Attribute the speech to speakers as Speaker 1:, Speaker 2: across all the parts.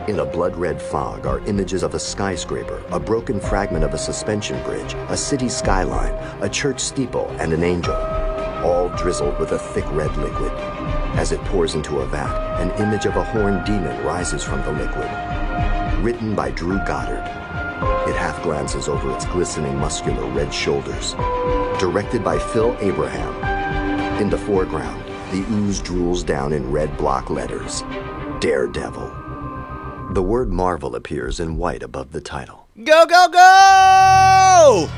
Speaker 1: In a blood-red fog are images of a skyscraper, a broken fragment of a suspension bridge, a city skyline, a church steeple, and an angel, all drizzled with a thick red liquid. As it pours into a vat, an image of a horned demon rises from the liquid. Written by Drew Goddard. It half glances over its glistening muscular red shoulders. Directed by Phil Abraham. In the foreground, the ooze drools down in red block letters. Daredevil. The word Marvel appears in white above the title.
Speaker 2: Go, go, go!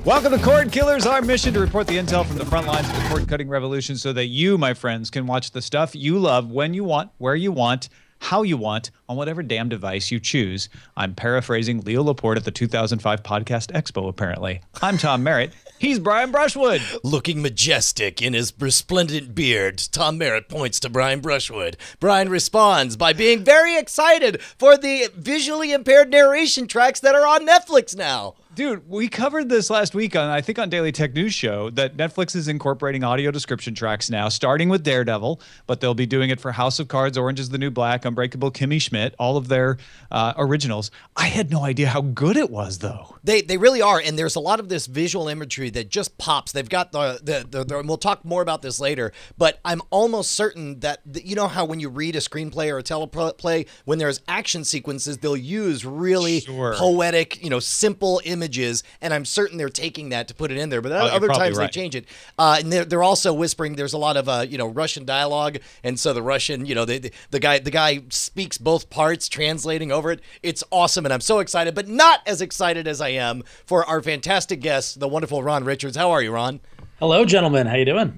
Speaker 2: Welcome to Cordkillers, our mission to report the intel from the front lines of the cord-cutting revolution so that you, my friends, can watch the stuff you love when you want, where you want, how you want, on whatever damn device you choose. I'm paraphrasing Leo Laporte at the 2005 Podcast Expo, apparently. I'm Tom Merritt. He's Brian Brushwood.
Speaker 3: Looking majestic in his resplendent beard, Tom Merritt points to Brian Brushwood. Brian responds by being very excited for the visually impaired narration tracks that are on Netflix now.
Speaker 2: Dude, we covered this last week on, I think, on Daily Tech News Show, that Netflix is incorporating audio description tracks now, starting with Daredevil, but they'll be doing it for House of Cards, Orange is the New Black, Unbreakable Kimmy Schmidt, all of their originals. I had no idea how good it was, though.
Speaker 3: They really are, and there's a lot of this visual imagery that just pops. They've got and we'll talk more about this later, but I'm almost certain that, you know how when you read a screenplay or a teleplay, when there's action sequences, they'll use really poetic, simple images, and I'm certain they're taking that to put it in there, but other times they change it. And they're also whispering. There's a lot of Russian dialogue, and so the Russian, the guy speaks both parts, translating over it. It's awesome, and I'm so excited, but not as excited as I am for our fantastic guest, the wonderful Ron Richards. How are you, Ron?
Speaker 4: Hello, gentlemen. How you doing?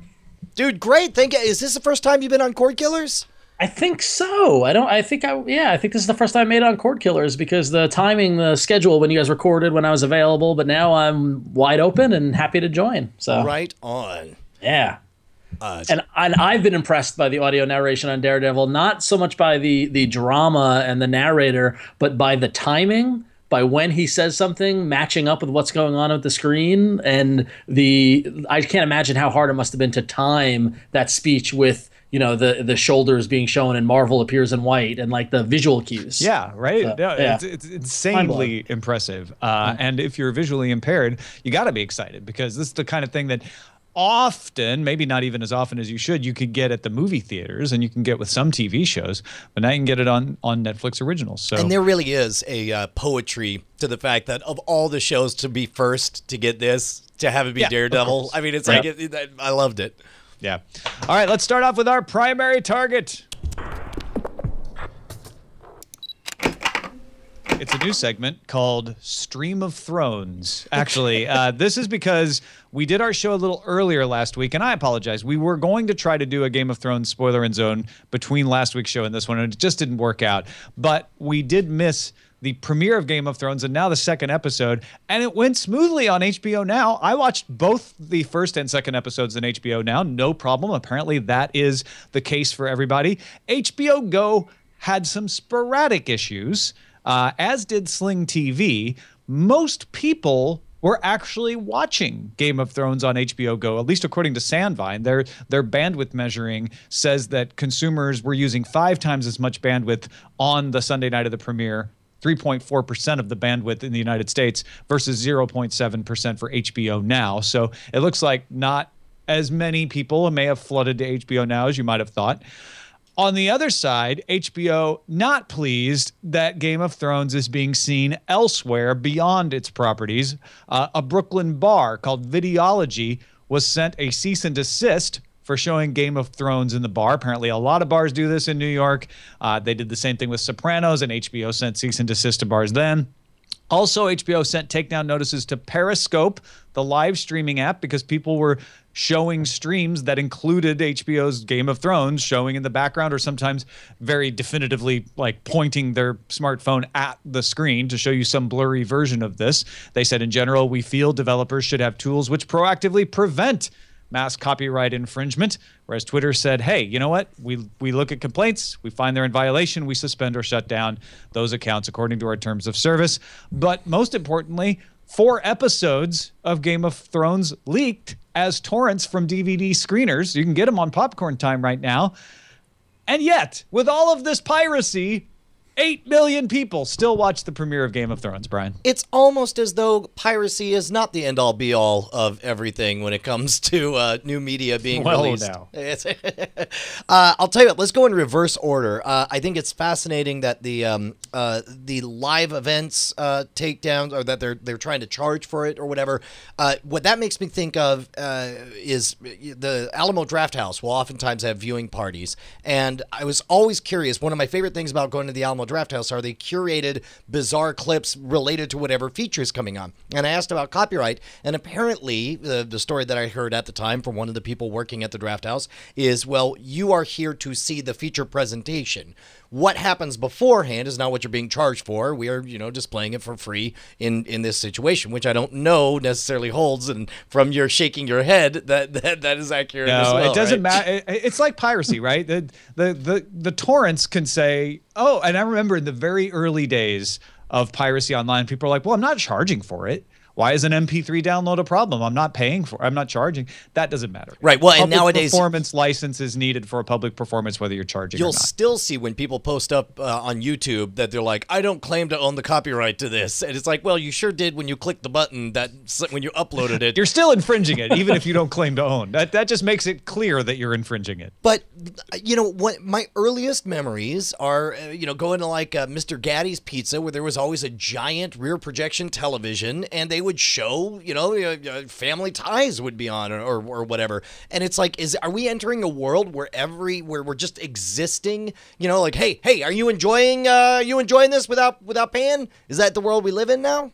Speaker 3: Dude, great. Thank you. Is this the first time you've been on Cordkillers?
Speaker 4: I think so. I think this is the first time I made it on Cordkillers because the timing, the schedule when you guys recorded, when I was available, but now I'm wide open and happy to join. So
Speaker 3: right on.
Speaker 4: Yeah. And I've been impressed by the audio narration on Daredevil, not so much by the drama and the narrator, but by the timing, by when he says something matching up with what's going on with the screen. And I can't imagine how hard it must have been to time that speech with, the shoulders being shown and Marvel appears in white and like the visual cues.
Speaker 2: Yeah, right.
Speaker 4: So,
Speaker 2: yeah. It's insanely impressive. And if you're visually impaired, you got to be excited because this is the kind of thing that often, maybe not even as often as you should, you could get at the movie theaters and you can get with some TV shows, but now you can get it on Netflix originals. So,
Speaker 3: and there really is a poetry to the fact that of all the shows to be first to get this, to have it be Daredevil, I mean, it's like, I loved it.
Speaker 2: Yeah. All right, let's start off with our primary target. It's a new segment called Stream of Thrones. Actually, this is because we did our show a little earlier last week, and I apologize. We were going to try to do a Game of Thrones spoiler and zone between last week's show and this one, and it just didn't work out. But we did miss the premiere of Game of Thrones and now the second episode, and it went smoothly on HBO Now. I watched both the first and second episodes on HBO Now, no problem. Apparently that is the case for everybody. HBO Go had some sporadic issues, as did Sling TV. Most people were actually watching Game of Thrones on HBO Go, at least according to Sandvine. Their bandwidth measuring says that consumers were using 5 times as much bandwidth on the Sunday night of the premiere, 3.4% of the bandwidth in the United States versus 0.7% for HBO Now. So it looks like not as many people may have flooded to HBO Now as you might have thought. On the other side, HBO not pleased that Game of Thrones is being seen elsewhere beyond its properties. A Brooklyn bar called Videology was sent a cease and desist for showing Game of Thrones in the bar. Apparently, a lot of bars do this in New York. They did the same thing with Sopranos, and HBO sent cease and desist to bars then. Also, HBO sent takedown notices to Periscope, the live streaming app, because people were showing streams that included HBO's Game of Thrones showing in the background, or sometimes very definitively like pointing their smartphone at the screen to show you some blurry version of this. They said, in general, we feel developers should have tools which proactively prevent mass copyright infringement, whereas Twitter said, hey, you know what? We look at complaints, we find they're in violation, we suspend or shut down those accounts according to our terms of service. But most importantly, 4 episodes of Game of Thrones leaked as torrents from DVD screeners. You can get them on Popcorn Time right now. And yet, with all of this piracy, 8 million people still watch the premiere of Game of Thrones, Brian.
Speaker 3: It's almost as though piracy is not the end-all be-all of everything when it comes to new media being released.
Speaker 2: Now.
Speaker 3: I'll tell you what, let's go in reverse order. I think it's fascinating that the live events takedowns, or that they're trying to charge for it or whatever. What that makes me think of is the Alamo Drafthouse will oftentimes have viewing parties. And I was always curious, one of my favorite things about going to the Alamo Drafthouse are the curated bizarre clips related to whatever features coming on. And I asked about copyright, and apparently the story that I heard at the time from one of the people working at the Drafthouse is, well, you are here to see the feature presentation. What happens beforehand is not what you're being charged for. We are, displaying it for free in this situation, which I don't know necessarily holds. And from your shaking your head, that is accurate as well.
Speaker 2: No, it doesn't
Speaker 3: right?
Speaker 2: matter. It's like piracy, right? The torrents can say, oh, and I remember in the very early days of piracy online, people are like, well, I'm not charging for it. Why is an MP3 download a problem? I'm not paying for it. I'm not charging. That doesn't matter.
Speaker 3: Right. Well, and nowadays,
Speaker 2: performance license is needed for a public performance, whether you're charging or not.
Speaker 3: You'll still see when people post up on YouTube that they're like, I don't claim to own the copyright to this. And it's like, well, you sure did when you clicked the button when you uploaded it.
Speaker 2: You're still infringing it, even if you don't claim to own. That just makes it clear that you're infringing it.
Speaker 3: But, what my earliest memories are, going to like Mr. Gaddy's Pizza, where there was always a giant rear projection television, and they would show, Family Ties would be on or whatever. And it's like, are we entering a world where we're just existing, like, hey, are you enjoying this without paying? Is that the world we live in now?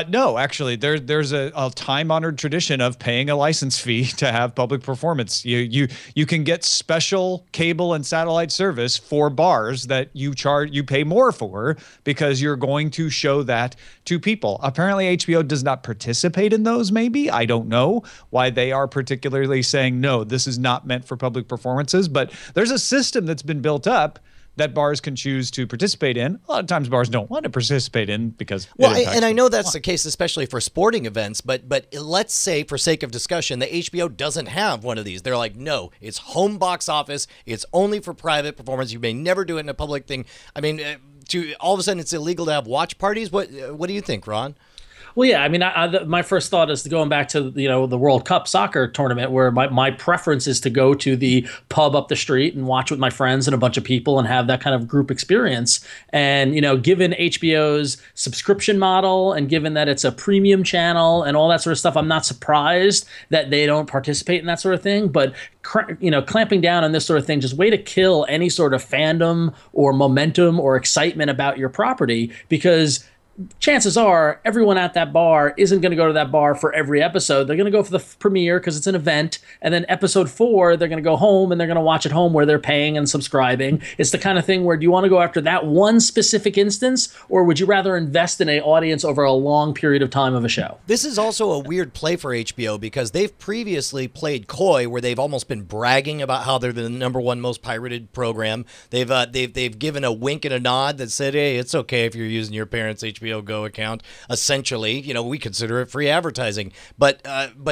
Speaker 2: No, actually, there's a time-honored tradition of paying a license fee to have public performance. You can get special cable and satellite service for bars that you pay more for because you're going to show that to people. Apparently, HBO does not participate in those. Maybe I don't know why they are particularly saying no. This is not meant for public performances. But there's a system that's been built up that bars can choose to participate in. A lot of times bars don't want to participate in because
Speaker 3: and I know that's the case, especially for sporting events, but let's say, for sake of discussion, that HBO doesn't have one of these. They're like, no, it's home box office. It's only for private performance. You may never do it in a public thing. I mean, all of a sudden it's illegal to have watch parties. What do you think, Ron?
Speaker 4: Well, yeah, I mean, my first thought is going back to the World Cup soccer tournament, where my preference is to go to the pub up the street and watch with my friends and a bunch of people and have that kind of group experience. And given HBO's subscription model and given that it's a premium channel and all that sort of stuff, I'm not surprised that they don't participate in that sort of thing. But clamping down on this sort of thing, just way to kill any sort of fandom or momentum or excitement about your property, because chances are everyone at that bar isn't going to go to that bar for every episode. They're going to go for the premiere because it's an event. And then episode 4, they're going to go home and they're going to watch at home where they're paying and subscribing. It's the kind of thing where, do you want to go after that one specific instance, or would you rather invest in an audience over a long period of time of a show?
Speaker 3: This is also a weird play for HBO because they've previously played coy, where they've almost been bragging about how they're the #1 most pirated program. They've given a wink and a nod that said, hey, it's okay if you're using your parents' HBO Go account. Essentially, we consider it free advertising. But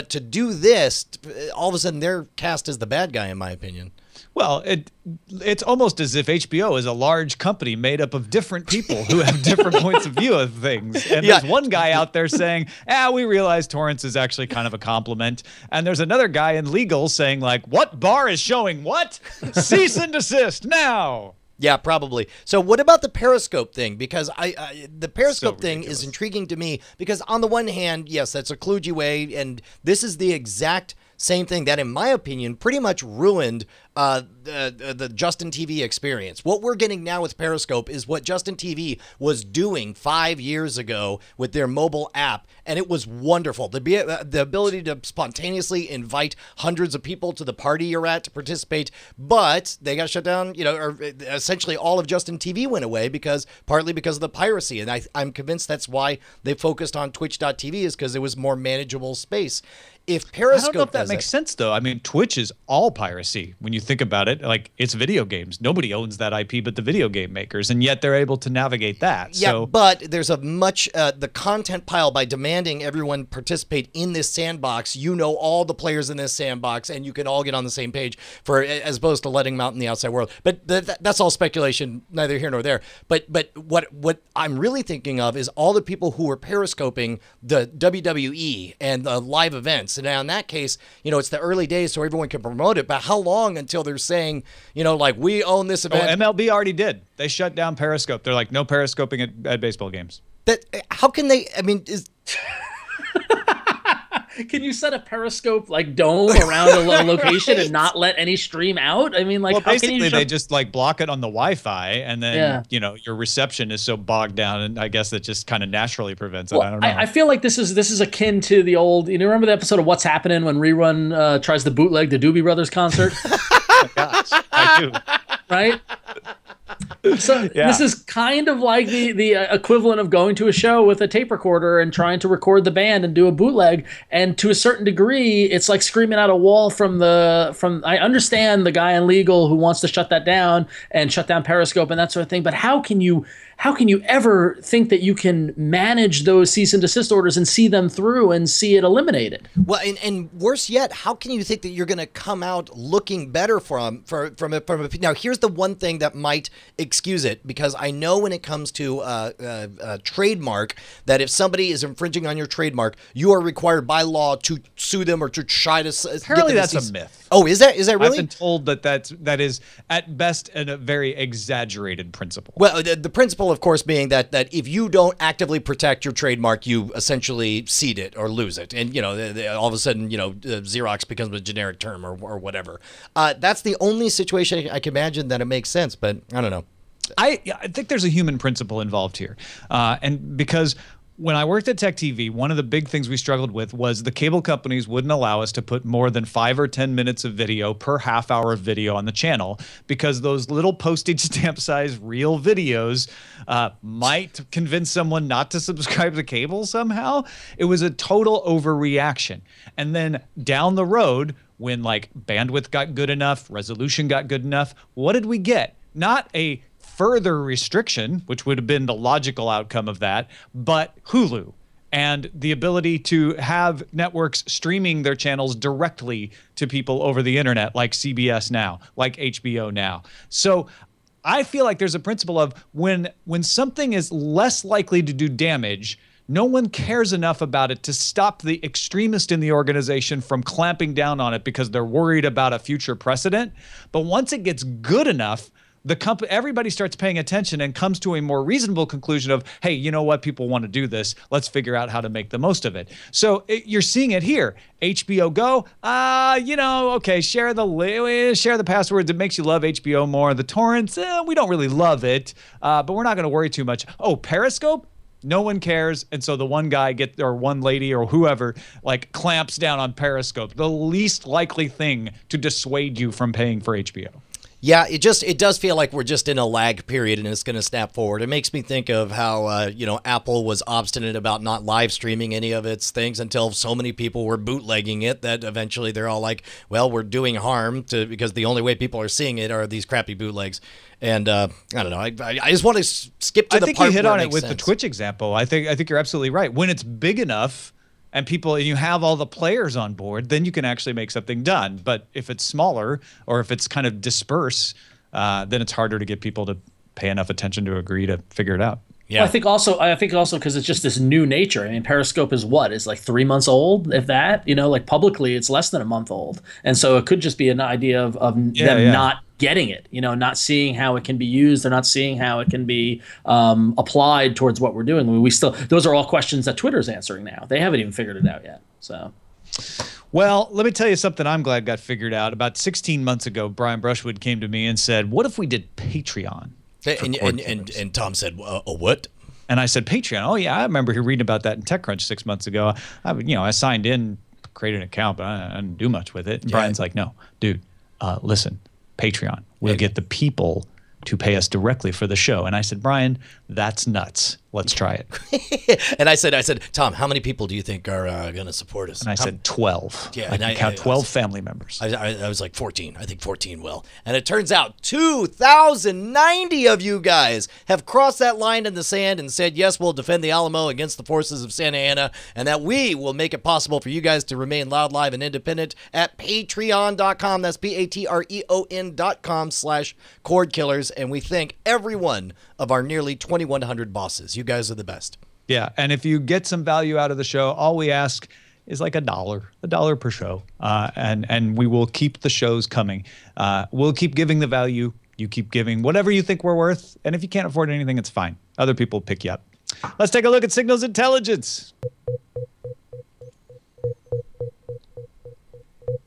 Speaker 3: to do this, all of a sudden they're cast as the bad guy, in my opinion.
Speaker 2: Well, it's almost as if HBO is a large company made up of different people who have different points of view of things. And there's one guy out there saying, we realize torrents is actually kind of a compliment. And there's another guy in legal saying, like, what bar is showing what? Cease and desist now.
Speaker 3: Yeah, probably. So what about the Periscope thing? Because the Periscope thing is intriguing to me because on the one hand, yes, that's a kludgy way, and this is the exact same thing that, in my opinion, pretty much ruined the Justin TV experience. What we're getting now with Periscope is what Justin TV was doing 5 years ago with their mobile app, and it was wonderful. The ability to spontaneously invite hundreds of people to the party you're at to participate, but they got shut down, or essentially all of Justin TV went away partly because of the piracy, and I'm convinced that's why they focused on Twitch.tv, is because it was more manageable space. If Periscope
Speaker 2: I don't know if that makes sense, though. I mean, Twitch is all piracy when you think about it, like it's video games. Nobody owns that IP but the video game makers, and yet they're able to navigate that.
Speaker 3: Yeah,
Speaker 2: so,
Speaker 3: but there's a much the content pile by demanding everyone participate in this sandbox. You know all the players in this sandbox, and you can all get on the same page for as opposed to letting them out in the outside world. But that's all speculation, neither here nor there. But what I'm really thinking of is all the people who were periscoping the WWE and the live events. And now in that case, you know, it's the early days, so everyone can promote it. But how long until they're saying, you know, like, we own this event?
Speaker 2: Oh, MLB already did. They shut down Periscope. They're like, no periscoping at baseball games.
Speaker 3: That how can they? I mean, is
Speaker 4: Can you set a Periscope like dome around a location and not let any stream out? I mean, like,
Speaker 2: well,
Speaker 4: how
Speaker 2: basically
Speaker 4: can you
Speaker 2: they just like block it on the Wi-Fi, and then
Speaker 4: Yeah.
Speaker 2: you know your reception is so bogged down, and I guess it just kind of naturally prevents it. I don't know.
Speaker 4: I feel like this is akin to the old. You know, remember the episode of What's Happening when Rerun tries to bootleg the Doobie Brothers concert?
Speaker 2: Oh, gosh, I do.
Speaker 4: Right? So this is kind of like the equivalent of going to a show with a tape recorder and trying to record the band and do a bootleg. And to a certain degree, it's like screaming at a wall from I understand the guy in legal who wants to shut that down and shut down Periscope and that sort of thing. But how can you ever think that you can manage those cease and desist orders and see them through and see it eliminated?
Speaker 3: Well, and worse yet, how can you think that you're going to come out looking better from it? Now, here's the one thing that might excuse it, because I know when it comes to a trademark, that if somebody is infringing on your trademark, you are required by law to sue them or to try to.
Speaker 2: Apparently, that's a myth.
Speaker 3: Oh, is that really?
Speaker 2: I've been told that is at best a very exaggerated principle.
Speaker 3: Well, the principle, of course, being that if you don't actively protect your trademark, you essentially cede it or lose it, and you know, all of a sudden, you know, Xerox becomes a generic term or whatever. That's the only situation I can imagine that it makes sense, but I don't know.
Speaker 2: I think there's a human principle involved here, and because when I worked at Tech TV, one of the big things we struggled with was the cable companies wouldn't allow us to put more than 5 or 10 minutes of video per half hour of video on the channel, because those little postage stamp size real videos might convince someone not to subscribe to cable somehow. It was a total overreaction. And then down the road, when like bandwidth got good enough, resolution got good enough, what did we get? Not a further restriction, which would have been the logical outcome of that, but Hulu and the ability to have networks streaming their channels directly to people over the internet, like CBS Now, like HBO Now. So I feel like there's a principle of when something is less likely to do damage, no one cares enough about it to stop the extremist in the organization from clamping down on it because they're worried about a future precedent. But once it gets good enough, everybody starts paying attention and comes to a more reasonable conclusion of, hey, you know what? People want to do this. Let's figure out how to make the most of it. So you're seeing it here. HBO Go, you know, okay, share the passwords. It makes you love HBO more. The torrents, we don't really love it, but we're not going to worry too much. Oh, Periscope? No one cares, and so the one guy or one lady or whoever like clamps down on Periscope, the least likely thing to dissuade you from paying for HBO.
Speaker 3: Yeah, it does feel like we're just in a lag period and it's going to snap forward. It makes me think of how, you know, Apple was obstinate about not live streaming any of its things until so many people were bootlegging it that eventually they're all like, well, we're doing harm because the only way people are seeing it are these crappy bootlegs. And I don't know. I just want to skip to the part where it makes sense.
Speaker 2: I think you hit on it with the Twitch example. I think you're absolutely right. When it's big enough and you have all the players on board, then you can actually make something done. But if it's smaller or if it's kind of dispersed, then it's harder to get people to pay enough attention to agree to figure it out.
Speaker 3: Yeah.
Speaker 4: Well, I think also because it's just this new nature. I mean, Periscope is like 3 months old, if that. You know, like publicly, it's less than a month old, and so it could just be an idea of them not getting it. You know, not seeing how it can be used. They're not seeing how it can be applied towards what we're doing. I mean, those are all questions that Twitter's answering now. They haven't even figured it out yet. So.
Speaker 2: Well, let me tell you something I'm glad got figured out. About 16 months ago, Brian Brushwood came to me and said, "What if we did Patreon?"
Speaker 3: And Tom said, "A what?"
Speaker 2: And I said, "Patreon." Oh yeah, I remember reading about that in TechCrunch 6 months ago. I signed in, created an account, but I didn't do much with it. And Brian's like, "No, dude, listen, Patreon. We'll get the people to pay us directly for the show." And I said, "Brian, that's nuts. Let's try it.
Speaker 3: And I said, Tom, how many people do you think are going to support us?
Speaker 2: And I said 12.
Speaker 3: Yeah,
Speaker 2: I can count 12 family members.
Speaker 3: I was like 14. I think 14 will. And it turns out 2,090 of you guys have crossed that line in the sand and said, yes, we'll defend the Alamo against the forces of Santa Ana, and that we will make it possible for you guys to remain loud, live, and independent at patreon.com. That's patreon.com/Cordkillers. And we thank every one of our nearly 2,100 bosses. You guys are the best.
Speaker 2: Yeah, and if you get some value out of the show, all we ask is like $1 per show, and we will keep the shows coming. We'll keep giving the value. You keep giving whatever you think we're worth, and if you can't afford anything, it's fine. Other people pick you up. Let's take a look at Signals Intelligence.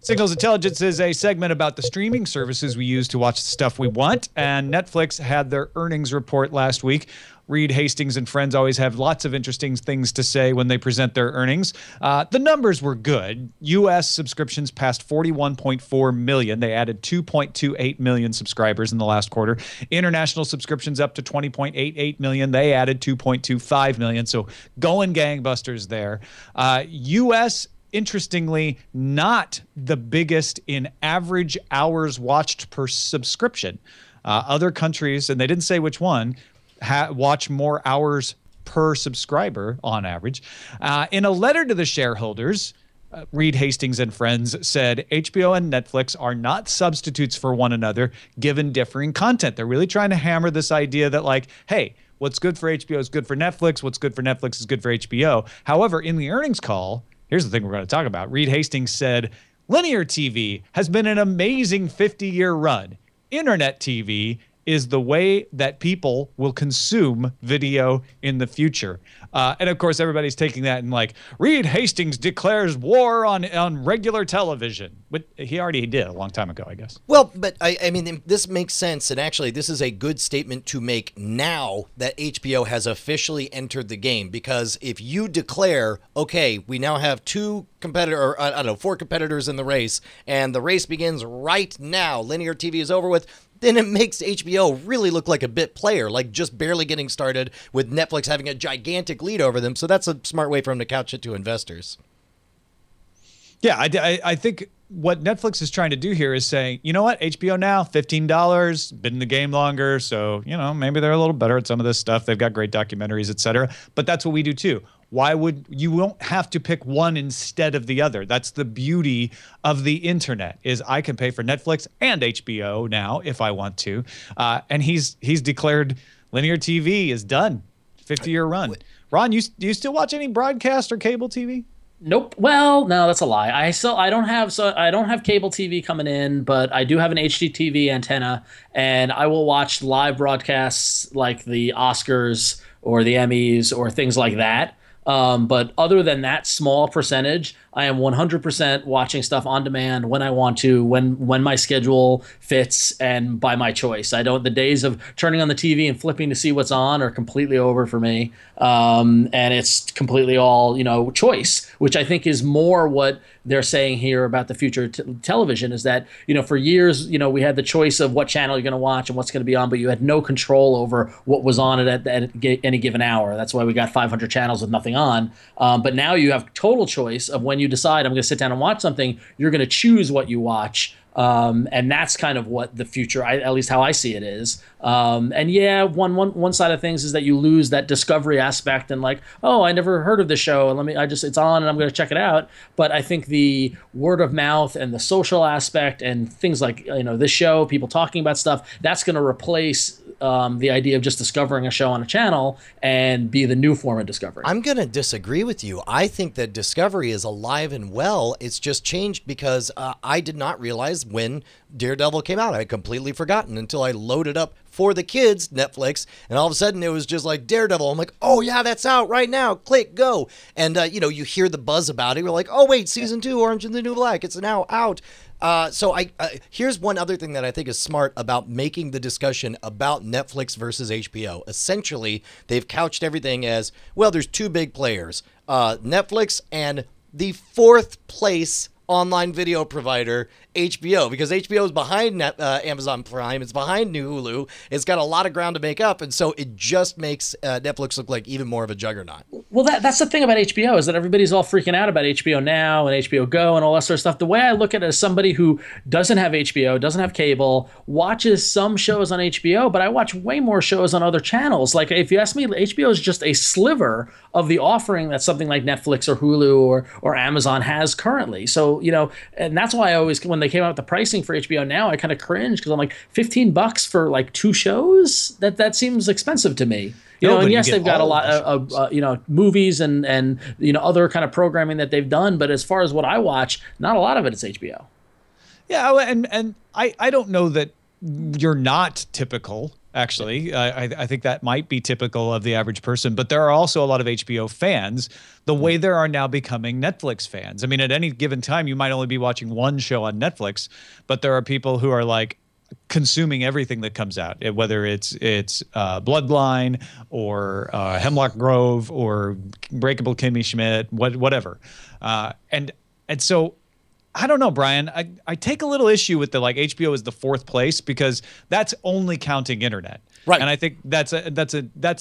Speaker 2: Signals Intelligence is a segment about the streaming services we use to watch the stuff we want, and Netflix had their earnings report last week. Reed Hastings and friends always have lots of interesting things to say when they present their earnings. The numbers were good. U.S. subscriptions passed 41.4 million. They added 2.28 million subscribers in the last quarter. International subscriptions up to 20.88 million. They added 2.25 million. So going gangbusters there. U.S., interestingly, not the biggest in average hours watched per subscription. Other countries, and they didn't say which one, watch more hours per subscriber on average. In a letter to the shareholders, Reed Hastings and friends said HBO and Netflix are not substitutes for one another given differing content. They're really trying to hammer this idea that, like, hey, what's good for HBO is good for Netflix. What's good for Netflix is good for HBO. However, in the earnings call, here's the thing we're going to talk about. Reed Hastings said, linear TV has been an amazing 50-year run. Internet TV is the way that people will consume video in the future. And of course, everybody's taking that and like, Reed Hastings declares war on regular television. But he already did a long time ago, I guess.
Speaker 3: Well, but I mean, this makes sense. And actually, this is a good statement to make now that HBO has officially entered the game. Because if you declare, okay, we now have four competitors in the race, and the race begins right now, linear TV is over with, then it makes HBO really look like a bit player, like just barely getting started with Netflix having a gigantic lead over them. So that's a smart way for them to couch it to investors.
Speaker 2: Yeah, I think what Netflix is trying to do here is saying, you know what, HBO now, $15, been in the game longer, so, you know, maybe they're a little better at some of this stuff. They've got great documentaries, et cetera. But that's what we do too. Why would you won't have to pick one instead of the other? That's the beauty of the internet, is I can pay for Netflix and HBO now if I want to. And he's declared linear TV is done, 50-year run. Ron, do you still watch any broadcast or cable TV?
Speaker 4: Nope. Well, no, that's a lie. I don't have cable TV coming in, but I do have an HDTV antenna, and I will watch live broadcasts like the Oscars or the Emmys or things like that. But other than that small percentage, I am 100% watching stuff on demand when I want to, when my schedule fits, and by my choice. The days of turning on the TV and flipping to see what's on are completely over for me. And it's completely all, choice, which I think is more what they're saying here about the future television, is that, for years, we had the choice of what channel you're going to watch and what's going to be on, but you had no control over what was on at any given hour. That's why we got 500 channels with nothing on. But now you have total choice of when you decide I'm going to sit down and watch something, you're going to choose what you watch. And that's kind of what the future, at least how I see it, is. And yeah, one side of things is that you lose that discovery aspect and like, oh, I never heard of this show, and it's on and I'm going to check it out. But I think the word of mouth and the social aspect and things like, this show, people talking about stuff, that's going to replace the idea of just discovering a show on a channel and be the new form of discovery.
Speaker 3: I'm going to disagree with you. I think that discovery is alive and well. It's just changed because I did not realize when Daredevil came out. I had completely forgotten until I loaded up for the kids Netflix, and all of a sudden it was just like Daredevil. I'm like, oh yeah, that's out right now. Click, go. And you hear the buzz about it. You're like, oh wait, season 2, Orange is the New Black. It's now out. So here's one other thing that I think is smart about making the discussion about Netflix versus HBO. Essentially, they've couched everything as, well, there's two big players, Netflix and the fourth place online video provider, HBO, because HBO is behind Amazon Prime. It's behind New Hulu. It's got a lot of ground to make up, and so it just makes Netflix look like even more of a juggernaut.
Speaker 4: Well, that's the thing about HBO is that everybody's all freaking out about HBO Now and HBO Go and all that sort of stuff. The way I look at it as somebody who doesn't have HBO, doesn't have cable, watches some shows on HBO, but I watch way more shows on other channels. Like, if you ask me, HBO is just a sliver of the offering that something like Netflix or Hulu or Amazon has currently. So, and that's why I always, when they came out with the pricing for HBO Now, I kind of cringed because I'm like, $15 for like 2 shows? That seems expensive to me. And yes, they've got a lot of movies and other kind of programming that they've done, but as far as what I watch, not a lot of it is HBO.
Speaker 2: Yeah, and I don't know that you're not typical. Actually, I think that might be typical of the average person, but there are also a lot of HBO fans the way there are now becoming Netflix fans. I mean, at any given time, you might only be watching one show on Netflix, but there are people who are like consuming everything that comes out, whether it's Bloodline or Hemlock Grove or Breakable Kimmy Schmidt, whatever. And so I don't know, Brian. I take a little issue with the HBO is the 4th place because that's only counting internet.
Speaker 3: Right.
Speaker 2: And I think that's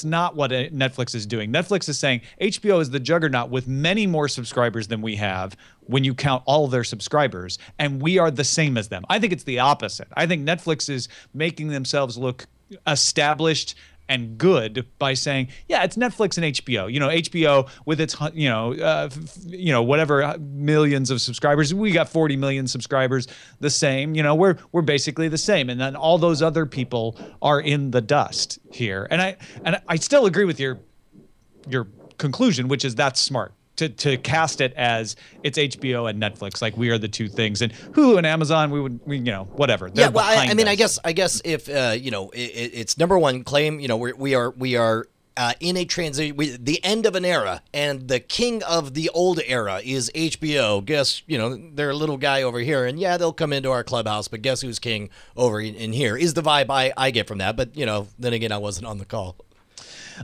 Speaker 2: not what Netflix is doing. Netflix is saying HBO is the juggernaut with many more subscribers than we have when you count all of their subscribers, and we are the same as them. I think it's the opposite. I think Netflix is making themselves look established and good by saying, yeah, it's Netflix and HBO. HBO with its whatever millions of subscribers. We got 40 million subscribers, the same. We're basically the same. And then all those other people are in the dust here. And I still agree with your conclusion, which is that's smart. To cast it as it's HBO and Netflix, like we are the two things, and Hulu and Amazon, we whatever.
Speaker 3: Yeah, well, I mean, I guess if it's number one claim, we are in a transition, the end of an era, and the king of the old era is HBO. Guess they're a little guy over here, and yeah, they'll come into our clubhouse, but guess who's king over in here? Is the vibe I get from that. But then again, I wasn't on the call.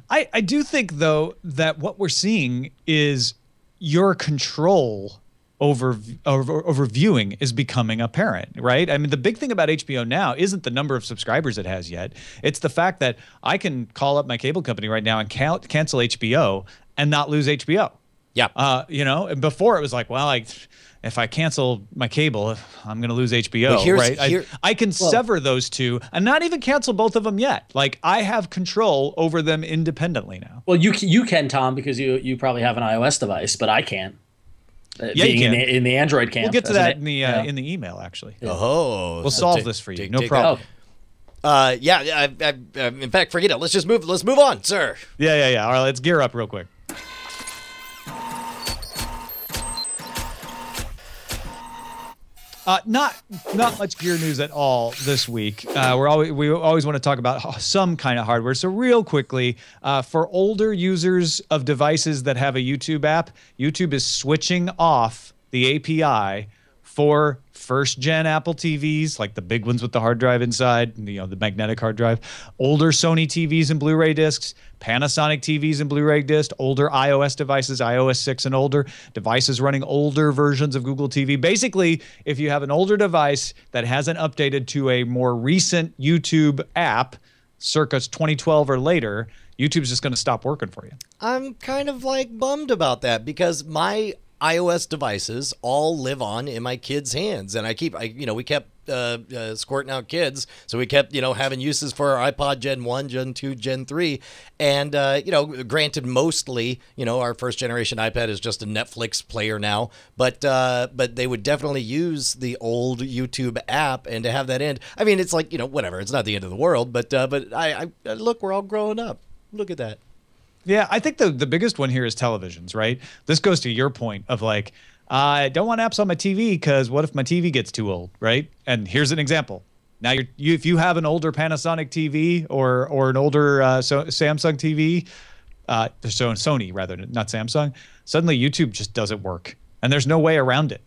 Speaker 2: I do think though that what we're seeing is your control over viewing is becoming apparent, right? I mean, the big thing about HBO Now isn't the number of subscribers it has yet. It's the fact that I can call up my cable company right now and cancel HBO and not lose HBO.
Speaker 3: Yeah.
Speaker 2: And before it was like, well, if I cancel my cable, I'm going to lose HBO, right? I can sever those two and not even cancel both of them yet. Like, I have control over them independently now.
Speaker 4: Well, you can, Tom, because you probably have an iOS device, but I can't.
Speaker 2: Yeah, you can.
Speaker 4: In the Android camp.
Speaker 2: We'll get to that in the email, actually.
Speaker 3: Yeah. Oh.
Speaker 2: We'll solve this for you. No problem.
Speaker 3: In fact, forget it. Let's move on, sir.
Speaker 2: Yeah. All right, let's gear up real quick. Not much gear news at all this week. We always want to talk about some kind of hardware. So real quickly, for older users of devices that have a YouTube app, YouTube is switching off the API for first-gen Apple TVs, like the big ones with the hard drive inside, the magnetic hard drive, older Sony TVs and Blu-ray discs, Panasonic TVs and Blu-ray discs, older iOS devices, iOS 6 and older, devices running older versions of Google TV. Basically, if you have an older device that hasn't updated to a more recent YouTube app, circa 2012 or later, YouTube's just going to stop working for you. I'm
Speaker 3: kind of bummed about that because my iOS devices all live on in my kids' hands, and we kept squirting out kids, so we kept having uses for our iPod Gen 1, Gen 2, Gen 3, and granted, mostly our first generation iPad is just a Netflix player now, but they would definitely use the old YouTube app, and to have that end, I mean, it's whatever, it's not the end of the world, but I look, we're all growing up. Look at that.
Speaker 2: Yeah, I think the biggest one here is televisions, right? This goes to your point of I don't want apps on my TV because what if my TV gets too old, right? And here's an example. Now, if you have an older Panasonic TV or an older Samsung TV, Sony rather, not Samsung, suddenly YouTube just doesn't work. And there's no way around it.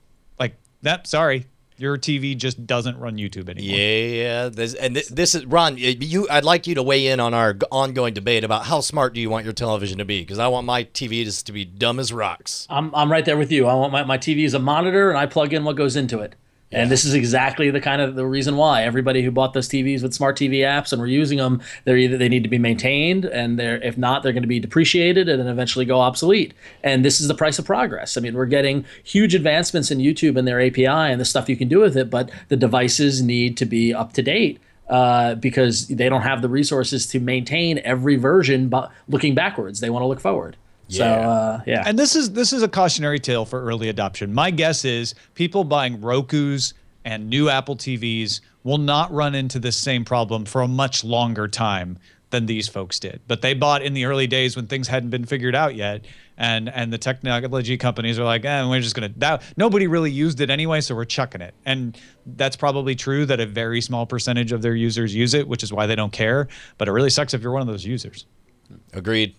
Speaker 2: Sorry. Your TV just doesn't run YouTube anymore.
Speaker 3: Yeah, this is Ron. I'd like you to weigh in on our ongoing debate about how smart do you want your television to be? Because I want my TV just to be dumb as rocks.
Speaker 4: I'm right there with you. I want my TV as a monitor, and I plug in what goes into it. Yeah. And this is exactly the reason why everybody who bought those TVs with smart TV apps and were using them, they need to be maintained, and if not, they're going to be depreciated and then eventually go obsolete. And this is the price of progress. I mean, we're getting huge advancements in YouTube and their API and the stuff you can do with it, but the devices need to be up to date because they don't have the resources to maintain every version. But looking backwards, they want to look forward.
Speaker 3: Yeah.
Speaker 4: So, yeah.
Speaker 2: And this is a cautionary tale for early adoption. My guess is people buying Rokus and new Apple TVs will not run into this same problem for a much longer time than these folks did. But they bought in the early days when things hadn't been figured out yet. And the technology companies are like, we're just going to, nobody really used it anyway, so we're chucking it. And that's probably true that a very small percentage of their users use it, which is why they don't care. But it really sucks if you're one of those users.
Speaker 3: Agreed.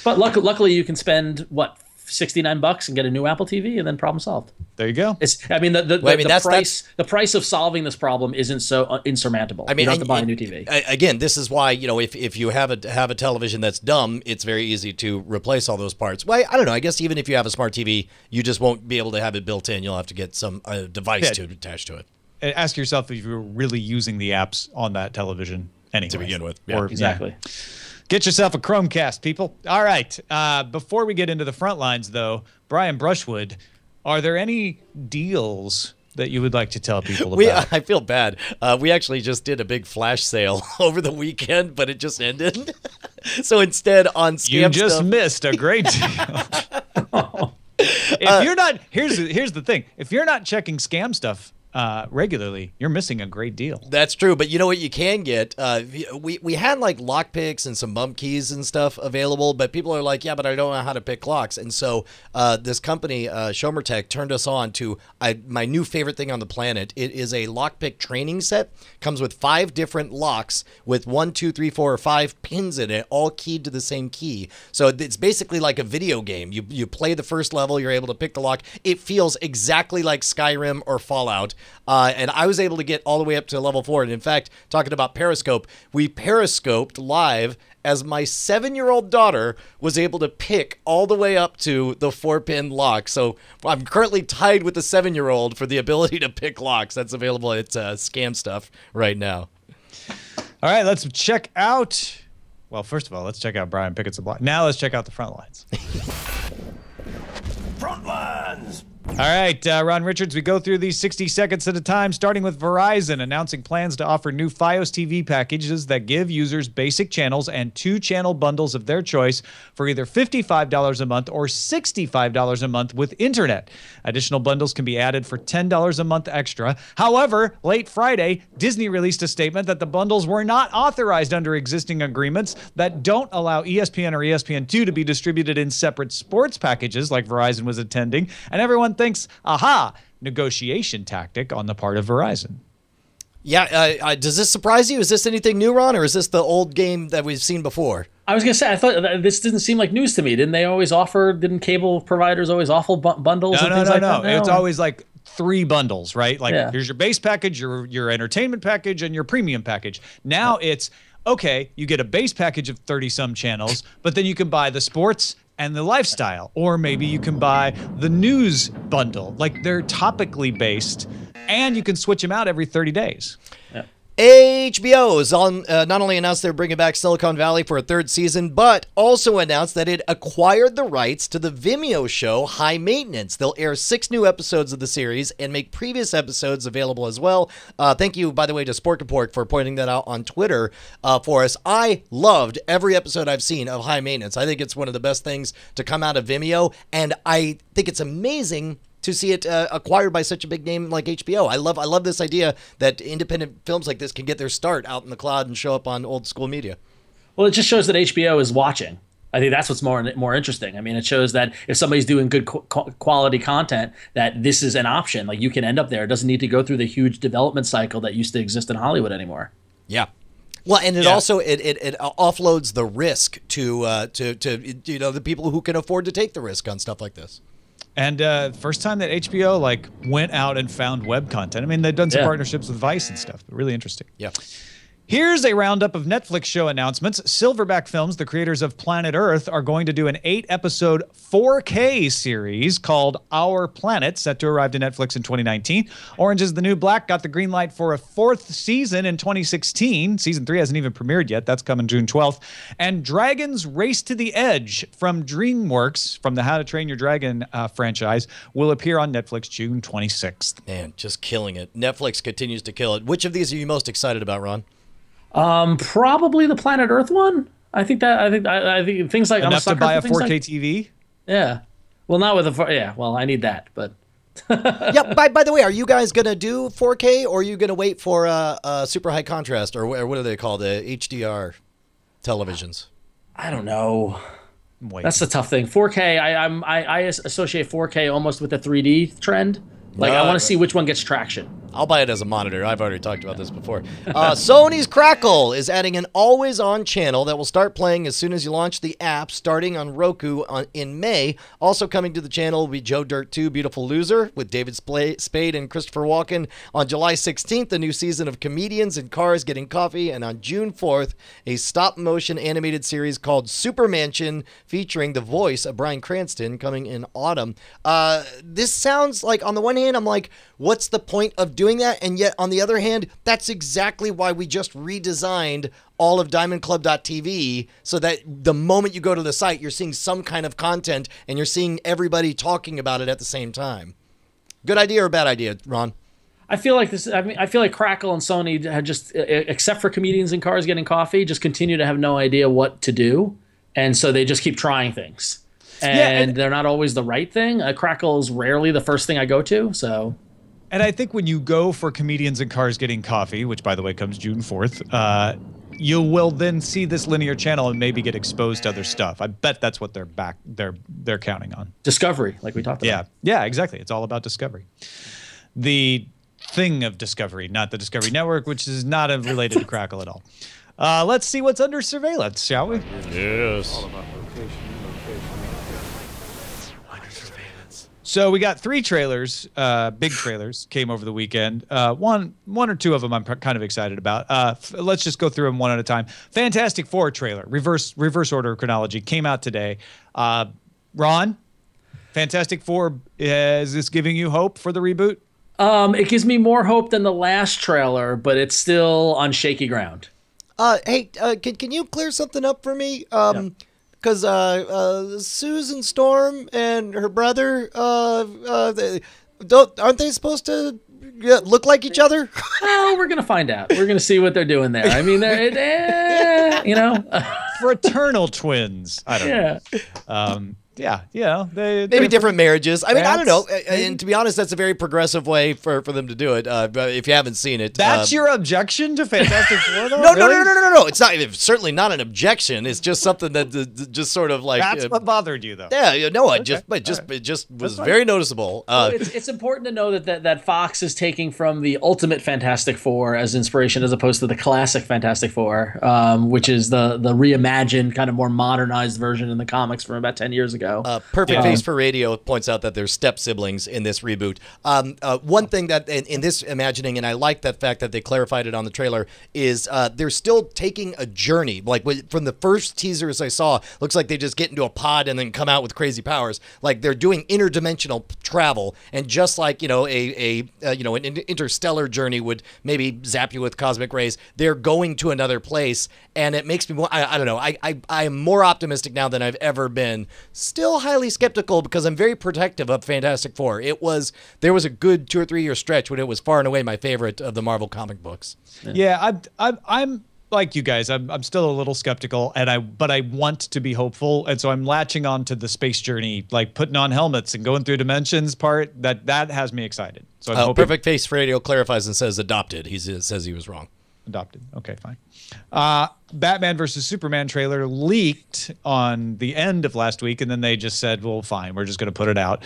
Speaker 4: But luckily, you can spend $69 and get a new Apple TV, and then problem solved.
Speaker 2: There you go.
Speaker 4: The price of solving this problem isn't so insurmountable. I mean, you don't have to buy a new TV.
Speaker 3: Again, this is why if you have a television that's dumb, it's very easy to replace all those parts. Well, I don't know. I guess even if you have a smart TV, you just won't be able to have it built in. You'll have to get some device to attach to it.
Speaker 2: Ask yourself if you're really using the apps on that television anyway.
Speaker 3: To begin with.
Speaker 2: Yeah.
Speaker 4: Exactly.
Speaker 2: Yeah. Get yourself a Chromecast, people. All right. Before we get into the front lines, though, Brian Brushwood, are there any deals that you would like to tell people about?
Speaker 3: I feel bad. We actually just did a big flash sale over the weekend, but it just ended. So instead on Scam
Speaker 2: You just
Speaker 3: Stuff,
Speaker 2: missed a great deal. If you're not, here's the thing. If you're not checking Scam Stuff regularly, you're missing a great deal.
Speaker 3: That's true, but you know what you can get? We had like lockpicks and some bump keys and stuff available, but people are like, yeah, but I don't know how to pick locks. And so this company, Shomer Tech, turned us on to my new favorite thing on the planet. It is a lockpick training set. Comes with 5 different locks with 1, 2, 3, 4, or 5 pins in it, all keyed to the same key. So it's basically like a video game. You play the first level, you're able to pick the lock. It feels exactly like Skyrim or Fallout. And I was able to get all the way up to level 4. And in fact, talking about Periscope, we Periscoped live as my 7-year-old daughter was able to pick all the way up to the 4-pin lock. So I'm currently tied with the 7-year-old for the ability to pick locks. That's available at Scam Stuff right now.
Speaker 2: All right, let's check out. Well, first of all, let's check out Brian Pickett's block. Now let's check out the front lines.
Speaker 5: Front lines.
Speaker 2: All right, Ron Richards, we go through these 60 seconds at a time, starting with Verizon announcing plans to offer new Fios TV packages that give users basic channels and 2-channel bundles of their choice for either $55 a month or $65 a month with internet. Additional bundles can be added for $10 a month extra. However, late Friday, Disney released a statement that the bundles were not authorized under existing agreements that don't allow ESPN or ESPN2 to be distributed in separate sports packages like Verizon was intending, and everyone thinks, aha, negotiation tactic on the part of Verizon.
Speaker 3: Yeah, does this surprise you? Is this anything new, Ron, or is this the old game that we've seen before?
Speaker 4: I was going to say, I thought this didn't seem like news to me. Didn't cable providers always offer bundles and things like that?
Speaker 2: No, it's always like 3 bundles, right? Like here's your base package, your entertainment package, and your premium package. Now it's, okay, you get a base package of 30-some channels, but then you can buy the sports and the lifestyle, or maybe you can buy the news bundle. Like they're topically based, and you can switch them out every 30 days.
Speaker 4: Yeah.
Speaker 3: HBO has not only announced they're bringing back Silicon Valley for a 3rd season, but also announced that it acquired the rights to the Vimeo show High Maintenance. They'll air 6 new episodes of the series and make previous episodes available as well. Thank you, by the way, to Sport Report for pointing that out on Twitter for us. I loved every episode I've seen of High Maintenance. I think it's one of the best things to come out of Vimeo, and I think it's amazing to see it acquired by such a big name like HBO. I love this idea that independent films like this can get their start out in the cloud and show up on old school media.
Speaker 4: Well, it just shows that HBO is watching. I think that's what's more interesting. I mean, it shows that if somebody's doing good quality content, that this is an option. Like you can end up there. It doesn't need to go through the huge development cycle that used to exist in Hollywood anymore.
Speaker 3: Yeah. Well, and it also it offloads the risk to the people who can afford to take the risk on stuff like this.
Speaker 2: And first time that HBO like went out and found web content. I mean, they've done some partnerships with Vice and stuff, but really interesting.
Speaker 3: Yeah.
Speaker 2: Here's a roundup of Netflix show announcements. Silverback Films, the creators of Planet Earth, are going to do an 8-episode 4K series called Our Planet, set to arrive to Netflix in 2019. Orange is the New Black got the green light for a 4th season in 2016. Season 3 hasn't even premiered yet. That's coming June 12th. And Dragon's Race to the Edge from DreamWorks, from the How to Train Your Dragon franchise, will appear on Netflix June 26th.
Speaker 3: Man, just killing it. Netflix continues to kill it. Which of these are you most excited about, Ron?
Speaker 4: Probably the Planet Earth one. I think things like
Speaker 2: enough to buy a 4K TV.
Speaker 4: Yeah. Well, not with a well, I need that, but
Speaker 3: yeah. By the way, are you guys gonna do 4K or are you gonna wait for super high contrast or what are they called, the HDR televisions?
Speaker 4: I don't know. That's the tough thing. 4K. I associate 4K almost with the 3D trend. Like I want to see which one gets traction.
Speaker 3: I'll buy it as a monitor. I've already talked about this before. Sony's Crackle is adding an always-on channel that will start playing as soon as you launch the app, starting on Roku in May. Also coming to the channel will be Joe Dirt 2, Beautiful Loser, with David Spade and Christopher Walken. On July 16th, a new season of Comedians in Cars Getting Coffee. And on June 4th, a stop-motion animated series called Super Mansion, featuring the voice of Bryan Cranston, coming in autumn. This sounds like, on the one hand, I'm like, what's the point of doing that? And yet, on the other hand, that's exactly why we just redesigned all of DiamondClub.tv so that the moment you go to the site, you're seeing some kind of content and you're seeing everybody talking about it at the same time. Good idea or bad idea, Ron?
Speaker 4: I feel like I feel like Crackle and Sony had just, except for Comedians in Cars Getting Coffee, just continue to have no idea what to do, and so they just keep trying things. And they're not always the right thing. Crackle is rarely the first thing I go to. So,
Speaker 2: and I think when you go for Comedians in Cars Getting Coffee, which by the way comes June 4th, you will then see this linear channel and maybe get exposed to other stuff. I bet that's what they're counting on.
Speaker 4: Discovery, like we talked about.
Speaker 2: Yeah, exactly. It's all about discovery. The thing of discovery, not the Discovery Network, which is not related to Crackle at all. Let's see what's under surveillance, shall we?
Speaker 3: Yes.
Speaker 5: All about location.
Speaker 2: So we got 3 trailers, big trailers, came over the weekend. One or two of them I'm kind of excited about. Let's just go through them one at a time. Fantastic Four trailer, reverse order of chronology, came out today. Ron, Fantastic Four, is this giving you hope for the reboot?
Speaker 4: It gives me more hope than the last trailer, but it's still on shaky ground.
Speaker 3: Hey, can you clear something up for me? Because Susan Storm and her brother, aren't they supposed to look like each other?
Speaker 4: Oh, we're gonna find out. We're gonna see what they're doing there. I mean,
Speaker 2: fraternal twins. I don't know. Yeah,
Speaker 3: maybe different marriages. I mean, I don't know. And to be honest, that's a very progressive way for them to do it. But if you haven't seen it,
Speaker 2: that's your objection to Fantastic Four, though?
Speaker 3: No. It's not. It's certainly not an objection. It's just something that just sort of like.
Speaker 2: That's what bothered you, though.
Speaker 3: Yeah, no. It just was very noticeable.
Speaker 4: Well, it's important to know that Fox is taking from the Ultimate Fantastic Four as inspiration, as opposed to the classic Fantastic Four, which is the reimagined, kind of more modernized version in the comics from about 10 years ago.
Speaker 3: Perfect Face for Radio points out that there's step siblings in this reboot. One thing that in this imagining, and I like that fact that they clarified it on the trailer, is they're still taking a journey. Like from the first teasers I saw, looks like they just get into a pod and then come out with crazy powers. Like they're doing interdimensional travel, and just like an interstellar journey would maybe zap you with cosmic rays, they're going to another place, and it makes me more. I don't know. I am more optimistic now than I've ever been. Still highly skeptical because I'm very protective of Fantastic Four. There was a good 2 or 3 year stretch when it was far and away my favorite of the Marvel comic books.
Speaker 2: Yeah, I'm like you guys. I'm still a little skeptical, but I want to be hopeful, and so I'm latching on to the space journey, like putting on helmets and going through dimensions part. That has me excited. So I'm hoping.
Speaker 3: Perfect Face for Radio clarifies and says adopted. He says he was wrong.
Speaker 2: Adopted. Okay, fine. Batman versus Superman trailer leaked on the end of last week, and then they just said, well, fine, we're just going to put it out.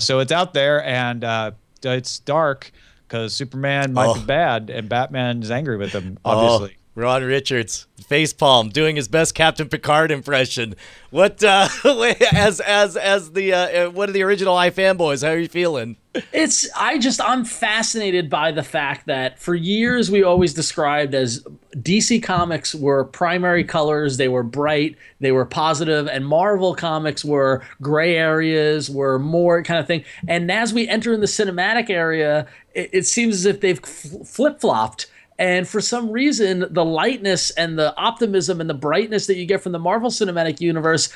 Speaker 2: So it's out there, and it's dark because Superman might be bad, and Batman is angry with him, obviously.
Speaker 3: Ron Richards, facepalm, doing his best Captain Picard impression. What as the one of the original iFanboys? How are you feeling?
Speaker 4: I'm fascinated by the fact that for years we always described as DC Comics were primary colors, they were bright, they were positive, and Marvel Comics were gray areas, were more kind of thing. And as we enter in the cinematic area, it seems as if they've flip-flopped. And for some reason, the lightness and the optimism and the brightness that you get from the Marvel Cinematic Universe,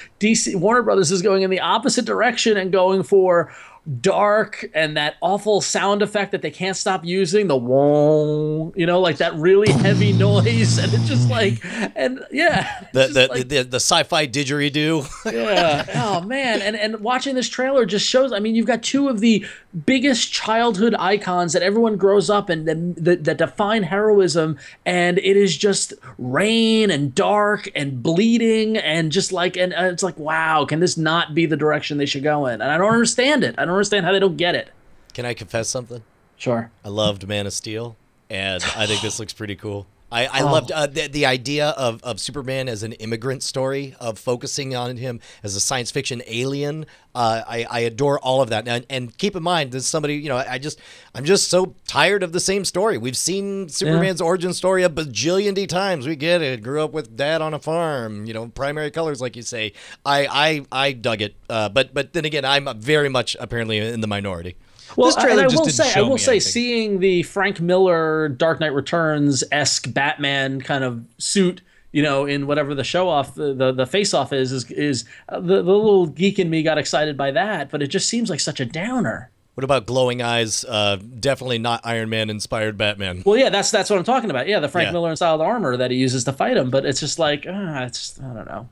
Speaker 4: Warner Brothers is going in the opposite direction and going for dark and that awful sound effect that they can't stop using, the wong, like that really heavy noise, and it's just like, and yeah,
Speaker 3: the sci-fi didgeridoo.
Speaker 4: Yeah. Oh man, and watching this trailer just shows. I mean, you've got two of the biggest childhood icons that everyone grows up and that define heroism, and it is just rain and dark and bleeding and just like, and it's like, wow, can this not be the direction they should go in? And I don't understand it. I don't understand how they don't get it.
Speaker 3: Can I confess something?
Speaker 4: Sure.
Speaker 3: I loved Man of Steel, and I think this looks pretty cool. I loved the idea of Superman as an immigrant story, of focusing on him as a science fiction alien. I adore all of that. And keep in mind, there's somebody, I'm just so tired of the same story. We've seen Superman's origin story a bajillion times. We get it. Grew up with dad on a farm, primary colors, like you say. I dug it. But then again, I'm very much apparently in the minority.
Speaker 4: Well, and I will say, seeing the Frank Miller Dark Knight Returns-esque Batman kind of suit, in whatever the show-off, the face-off is the little geek in me got excited by that, but it just seems like such a downer.
Speaker 3: What about glowing eyes? Definitely not Iron Man-inspired Batman.
Speaker 4: Well, yeah, that's what I'm talking about. Yeah, the Frank Miller style armor that he uses to fight him, but it's just like, I don't know.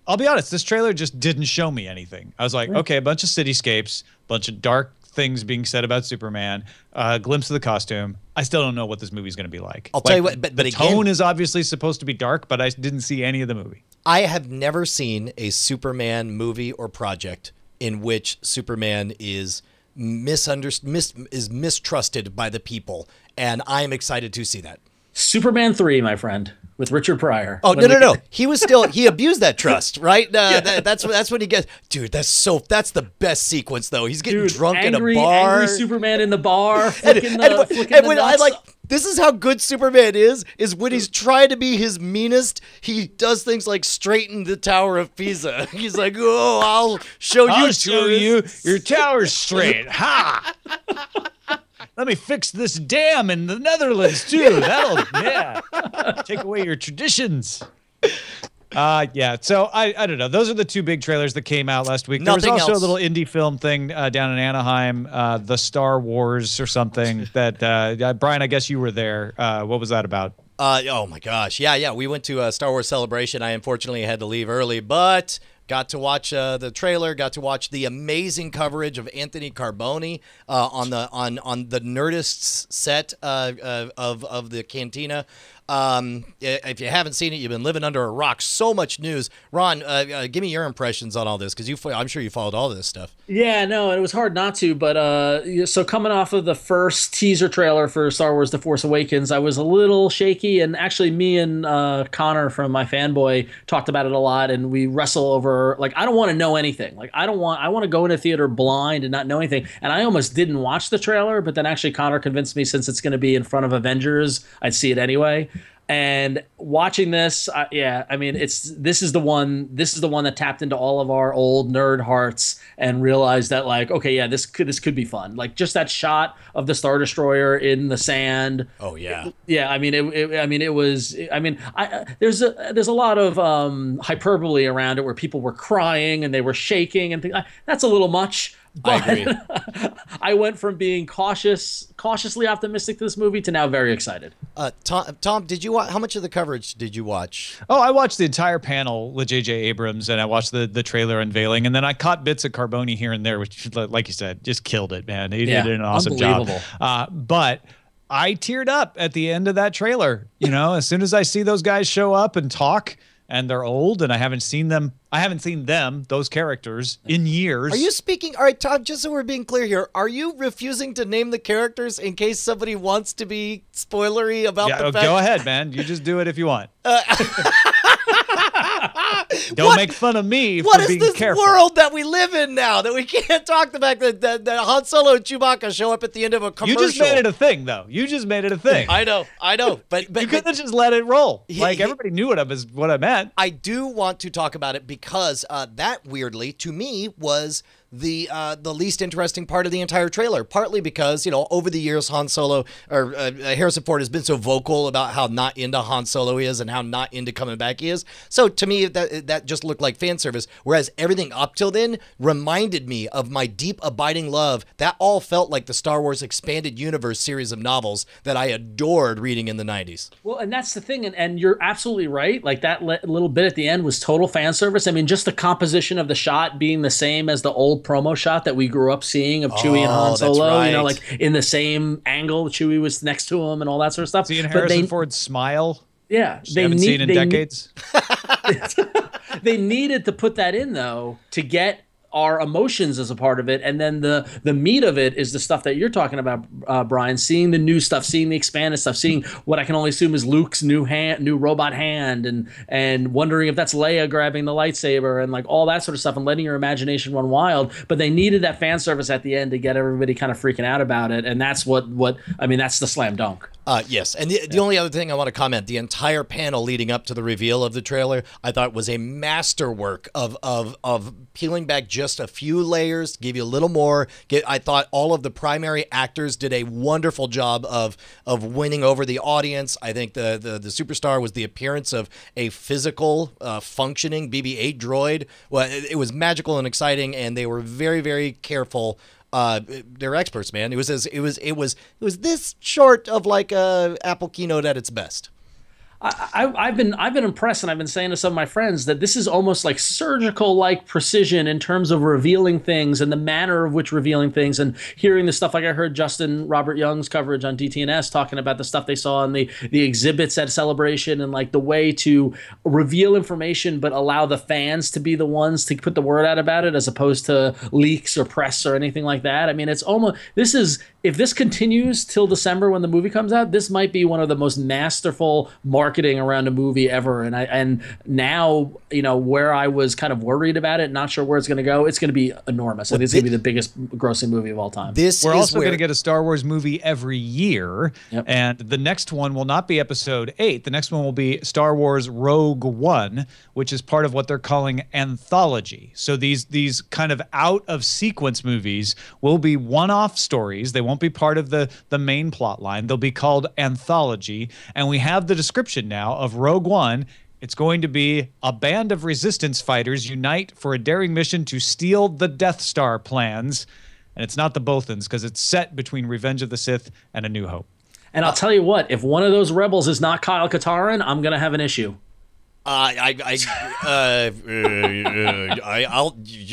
Speaker 2: I'll be honest, this trailer just didn't show me anything. I was like, okay, a bunch of cityscapes, a bunch of dark things being said about Superman, a glimpse of the costume. I still don't know what this movie's going to be like.
Speaker 3: I'll tell you what, but
Speaker 2: the tone is obviously supposed to be dark, but I didn't see any of the movie.
Speaker 3: I have never seen a Superman movie or project in which Superman is mistrusted by the people, and I am excited to see that.
Speaker 4: Superman 3, my friend, with Richard Pryor.
Speaker 3: Oh, no. He abused that trust, right? That's when he gets, dude, that's the best sequence, though. He's getting drunk in a bar.
Speaker 4: Angry Superman in the bar, flicking
Speaker 3: this is how good Superman is when he's trying to be his meanest, he does things like straighten the Tower of Pisa. He's like, oh, I'll show you
Speaker 2: your tower's straight. Ha! Let me fix this dam in the Netherlands, too. That'll, take away your traditions. So I don't know. Those are the two big trailers that came out last week. There was also a little indie film thing down in Anaheim, the Star Wars or something that, Brian, I guess you were there. What was that about?
Speaker 3: Oh, my gosh. Yeah. We went to a Star Wars celebration. I unfortunately had to leave early, but got to watch the trailer, got to watch the amazing coverage of Anthony Carboni on the Nerdist's set of the Cantina. If you haven't seen it, you've been living under a rock. So much news. Ron, give me your impressions on all this, because I'm sure you followed all this stuff.
Speaker 4: Yeah, no, it was hard not to, but so coming off of the first teaser trailer for Star Wars The Force Awakens, I was a little shaky, and actually me and Connor from my fanboy talked about it a lot, and we wrestle over, like, I don't want to know anything. Like, I want to go into theater blind and not know anything, and I almost didn't watch the trailer, but then actually Connor convinced me, since it's going to be in front of Avengers, I'd see it anyway. And watching this, this is the one that tapped into all of our old nerd hearts and realized that, like, okay, yeah, this could be fun. Like, just that shot of the Star Destroyer in the sand.
Speaker 3: Oh yeah,
Speaker 4: yeah. There's a lot of hyperbole around it, where people were crying and they were shaking and things. That's a little much. But
Speaker 3: I agree.
Speaker 4: I went from being cautiously optimistic to this movie to now very excited.
Speaker 3: Tom, did you watch? How much of the coverage did you watch?
Speaker 2: Oh, I watched the entire panel with J.J. Abrams, and I watched the trailer unveiling, and then I caught bits of Carboni here and there, which, like you said, just killed it, man. He did an awesome job. But I teared up at the end of that trailer. As soon as I see those guys show up and talk, and they're old, and I haven't seen them. I haven't seen them, those characters, in years.
Speaker 3: Are you speaking? All right, Todd, just so we're being clear here, are you refusing to name the characters in case somebody wants to be spoilery about the fact?
Speaker 2: Go ahead, man. You just do it if you want. Don't make fun of me for being careful.
Speaker 3: What is this world that we live in now that we can't talk the fact that Han Solo and Chewbacca show up at the end of a commercial?
Speaker 2: You just made it a thing, though. You just made it a thing.
Speaker 3: I know. But
Speaker 2: you could have just let it roll. Everybody knew what I meant.
Speaker 3: I do want to talk about it because that, weirdly, to me, was the least interesting part of the entire trailer, partly because, over the years, Harrison Ford has been so vocal about how not into Han Solo he is and how not into coming back he is. So to me, that just looked like fan service, whereas everything up till then reminded me of my deep, abiding love. That all felt like the Star Wars Expanded Universe series of novels that I adored reading in the 90s.
Speaker 4: Well, and that's the thing, and you're absolutely right. Like, that little bit at the end was total fan service. I mean, just the composition of the shot being the same as the old promo shot that we grew up seeing of Chewie and Han Solo,
Speaker 3: right.
Speaker 4: Like in the same angle, Chewie was next to him and all that sort of stuff.
Speaker 2: Seeing Harrison Ford smile.
Speaker 4: Yeah,
Speaker 2: they haven't seen in decades.
Speaker 4: They needed to put that in, though, to get our emotions as a part of it, and then the meat of it is the stuff that you're talking about, Brian. Seeing the new stuff, seeing the expanded stuff, seeing what I can only assume is Luke's new robot hand, and wondering if that's Leia grabbing the lightsaber, and like all that sort of stuff, and letting your imagination run wild. But they needed that fan service at the end to get everybody kind of freaking out about it, and that's what I mean. That's the slam dunk.
Speaker 3: Yes, and the only other thing I want to comment, the entire panel leading up to the reveal of the trailer, I thought was a masterwork of peeling back just a few layers, give you a little more. I thought all of the primary actors did a wonderful job of winning over the audience. I think the superstar was the appearance of a physical, functioning BB-8 droid. Well, it was magical and exciting, and they were very, very careful. They're experts, man. It was this short of like a Apple keynote at its best.
Speaker 4: I've been impressed, and I've been saying to some of my friends that this is almost like surgical-like precision in terms of revealing things and the manner of which revealing things, and hearing the stuff. Like I heard Justin Robert Young's coverage on DTNS talking about the stuff they saw in the exhibits at Celebration, and like the way to reveal information but allow the fans to be the ones to put the word out about it, as opposed to leaks or press or anything like that. I mean, it's almost, if this continues till December when the movie comes out, this might be one of the most masterful marketing around a movie ever. And now, where I was kind of worried about it, not sure where it's going to go, it's going to be enormous. It's going to be the biggest grossing movie of all time.
Speaker 2: We're also going to get a Star Wars movie every year.
Speaker 4: Yep.
Speaker 2: And the next one will not be Episode 8. The next one will be Star Wars Rogue One, which is part of what they're calling anthology. So these kind of out of sequence movies will be one-off stories. They won't be part of the main plot line. They'll be called anthology. And we have the description now of Rogue One. It's going to be a band of resistance fighters unite for a daring mission to steal the Death Star plans. And it's not the Bothans, because it's set between Revenge of the Sith and A New Hope.
Speaker 4: And I'll tell you what, if one of those rebels is not Kyle Katarn, I'm going to have an issue.
Speaker 3: You're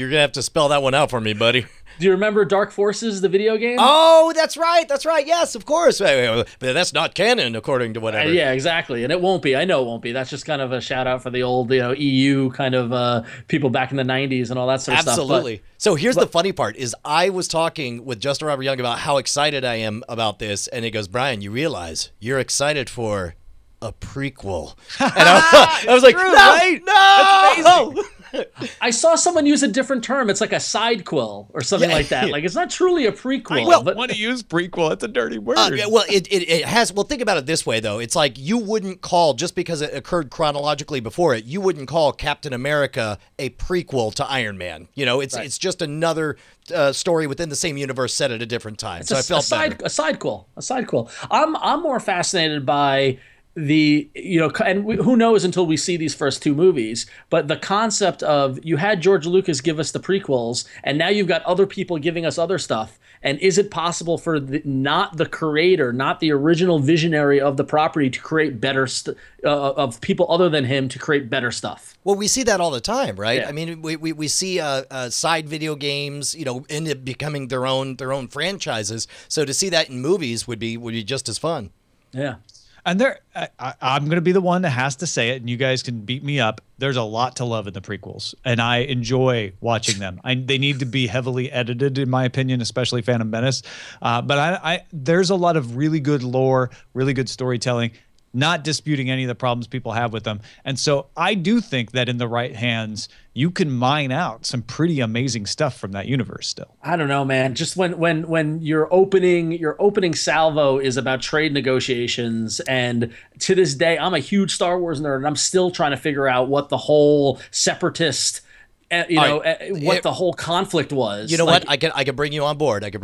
Speaker 3: gonna have to spell that one out for me, buddy.
Speaker 4: Do you remember Dark Forces, the video game?
Speaker 3: Oh, that's right. Yes, of course. But that's not canon, according to whatever.
Speaker 4: Yeah, exactly. And it won't be. I know it won't be. That's just kind of a shout out for the old, EU kind of people back in the 90s and all that sort of stuff.
Speaker 3: Absolutely. So here's the funny part is I was talking with Justin Robert Young about how excited I am about this. And he goes, Brian, you realize you're excited for a prequel. And I was like,
Speaker 2: true,
Speaker 3: no,
Speaker 2: right?
Speaker 3: no.
Speaker 4: I saw someone use a different term. It's like a side quill or something like that. Like, it's not truly a prequel.
Speaker 2: I don't want to use prequel. It's a dirty word.
Speaker 3: It has. Well, think about it this way, though. It's like you wouldn't call, just because it occurred chronologically before it, you wouldn't call Captain America a prequel to Iron Man. It's just another story within the same universe set at a different time.
Speaker 4: It's
Speaker 3: so I felt
Speaker 4: a side quill. I'm more fascinated by the and who knows until we see these first two movies, but the concept of, you had George Lucas give us the prequels, and now you've got other people giving us other stuff, and is it possible for not the creator, not the original visionary of the property, to create better of people other than him to create better stuff?
Speaker 3: Well, we see that all the time, right?
Speaker 4: Yeah.
Speaker 3: I mean, we see side video games, end up becoming their own franchises. So to see that in movies would be just as fun.
Speaker 4: Yeah.
Speaker 2: And I'm going to be the one that has to say it, and you guys can beat me up. There's a lot to love in the prequels, and I enjoy watching them. They need to be heavily edited, in my opinion, especially Phantom Menace. But there's a lot of really good lore, really good storytelling, not disputing any of the problems people have with them. And so I do think that in the right hands, you can mine out some pretty amazing stuff from that universe still.
Speaker 4: I don't know, man. Just when your opening salvo is about trade negotiations, and to this day, I'm a huge Star Wars nerd, and I'm still trying to figure out what the whole separatist, the whole conflict was.
Speaker 3: You know what? I can bring you on board. Think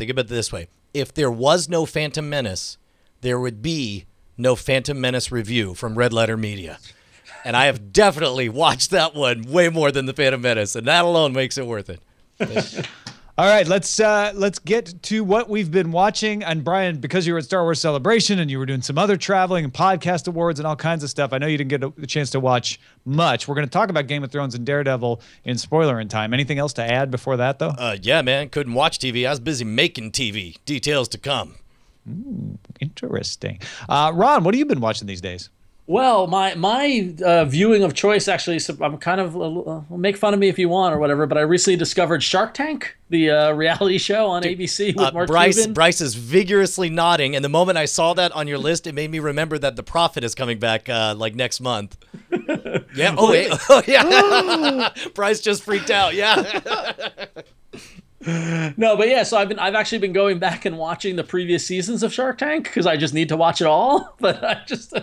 Speaker 3: about it this way: if there was no Phantom Menace, there would be no Phantom Menace review from Red Letter Media. And I have definitely watched that one way more than the Phantom Menace, and that alone makes it worth it.
Speaker 2: All right, let's get to what we've been watching. And Brian, because you were at Star Wars Celebration and you were doing some other traveling and podcast awards and all kinds of stuff, I know you didn't get a chance to watch much. We're going to talk about Game of Thrones and Daredevil in spoiler in time. Anything else to add before that, though?
Speaker 3: Yeah, man. Couldn't watch TV. I was busy making TV. Details to come.
Speaker 2: Interesting. Ron, what have you been watching these days?
Speaker 4: Well, my viewing of choice, actually, I'm kind of, make fun of me if you want or whatever, but I recently discovered Shark Tank, the reality show on ABC with Mark Cuban.
Speaker 3: Bryce is vigorously nodding, and the moment I saw that on your list, it made me remember that The Prophet is coming back next month. Yeah. Oh, wait. Oh, yeah. Bryce just freaked out. Yeah.
Speaker 4: No, but yeah, so I've actually been going back and watching the previous seasons of Shark Tank because I just need to watch it all. But I just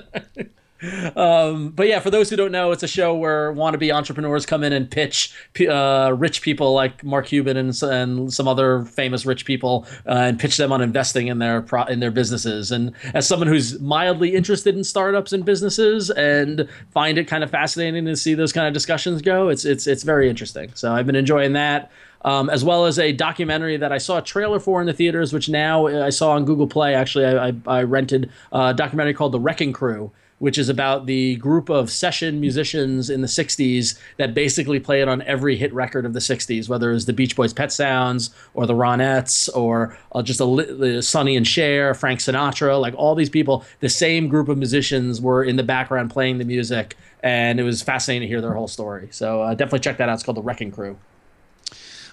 Speaker 4: but yeah, for those who don't know, it's a show where wannabe entrepreneurs come in and pitch rich people like Mark Cuban and some other famous rich people and pitch them on investing in their businesses. And as someone who's mildly interested in startups and businesses and find it kind of fascinating to see those kind of discussions go, it's very interesting. So I've been enjoying that. As well as a documentary that I saw a trailer for in the theaters, which now I saw on Google Play. Actually, I rented a documentary called The Wrecking Crew, which is about the group of session musicians in the 60s that basically played on every hit record of the 60s, whether it was the Beach Boys' Pet Sounds or the Ronettes or just Sonny and Cher, Frank Sinatra, like all these people. The same group of musicians were in the background playing the music, and it was fascinating to hear their whole story. So definitely check that out. It's called The Wrecking Crew.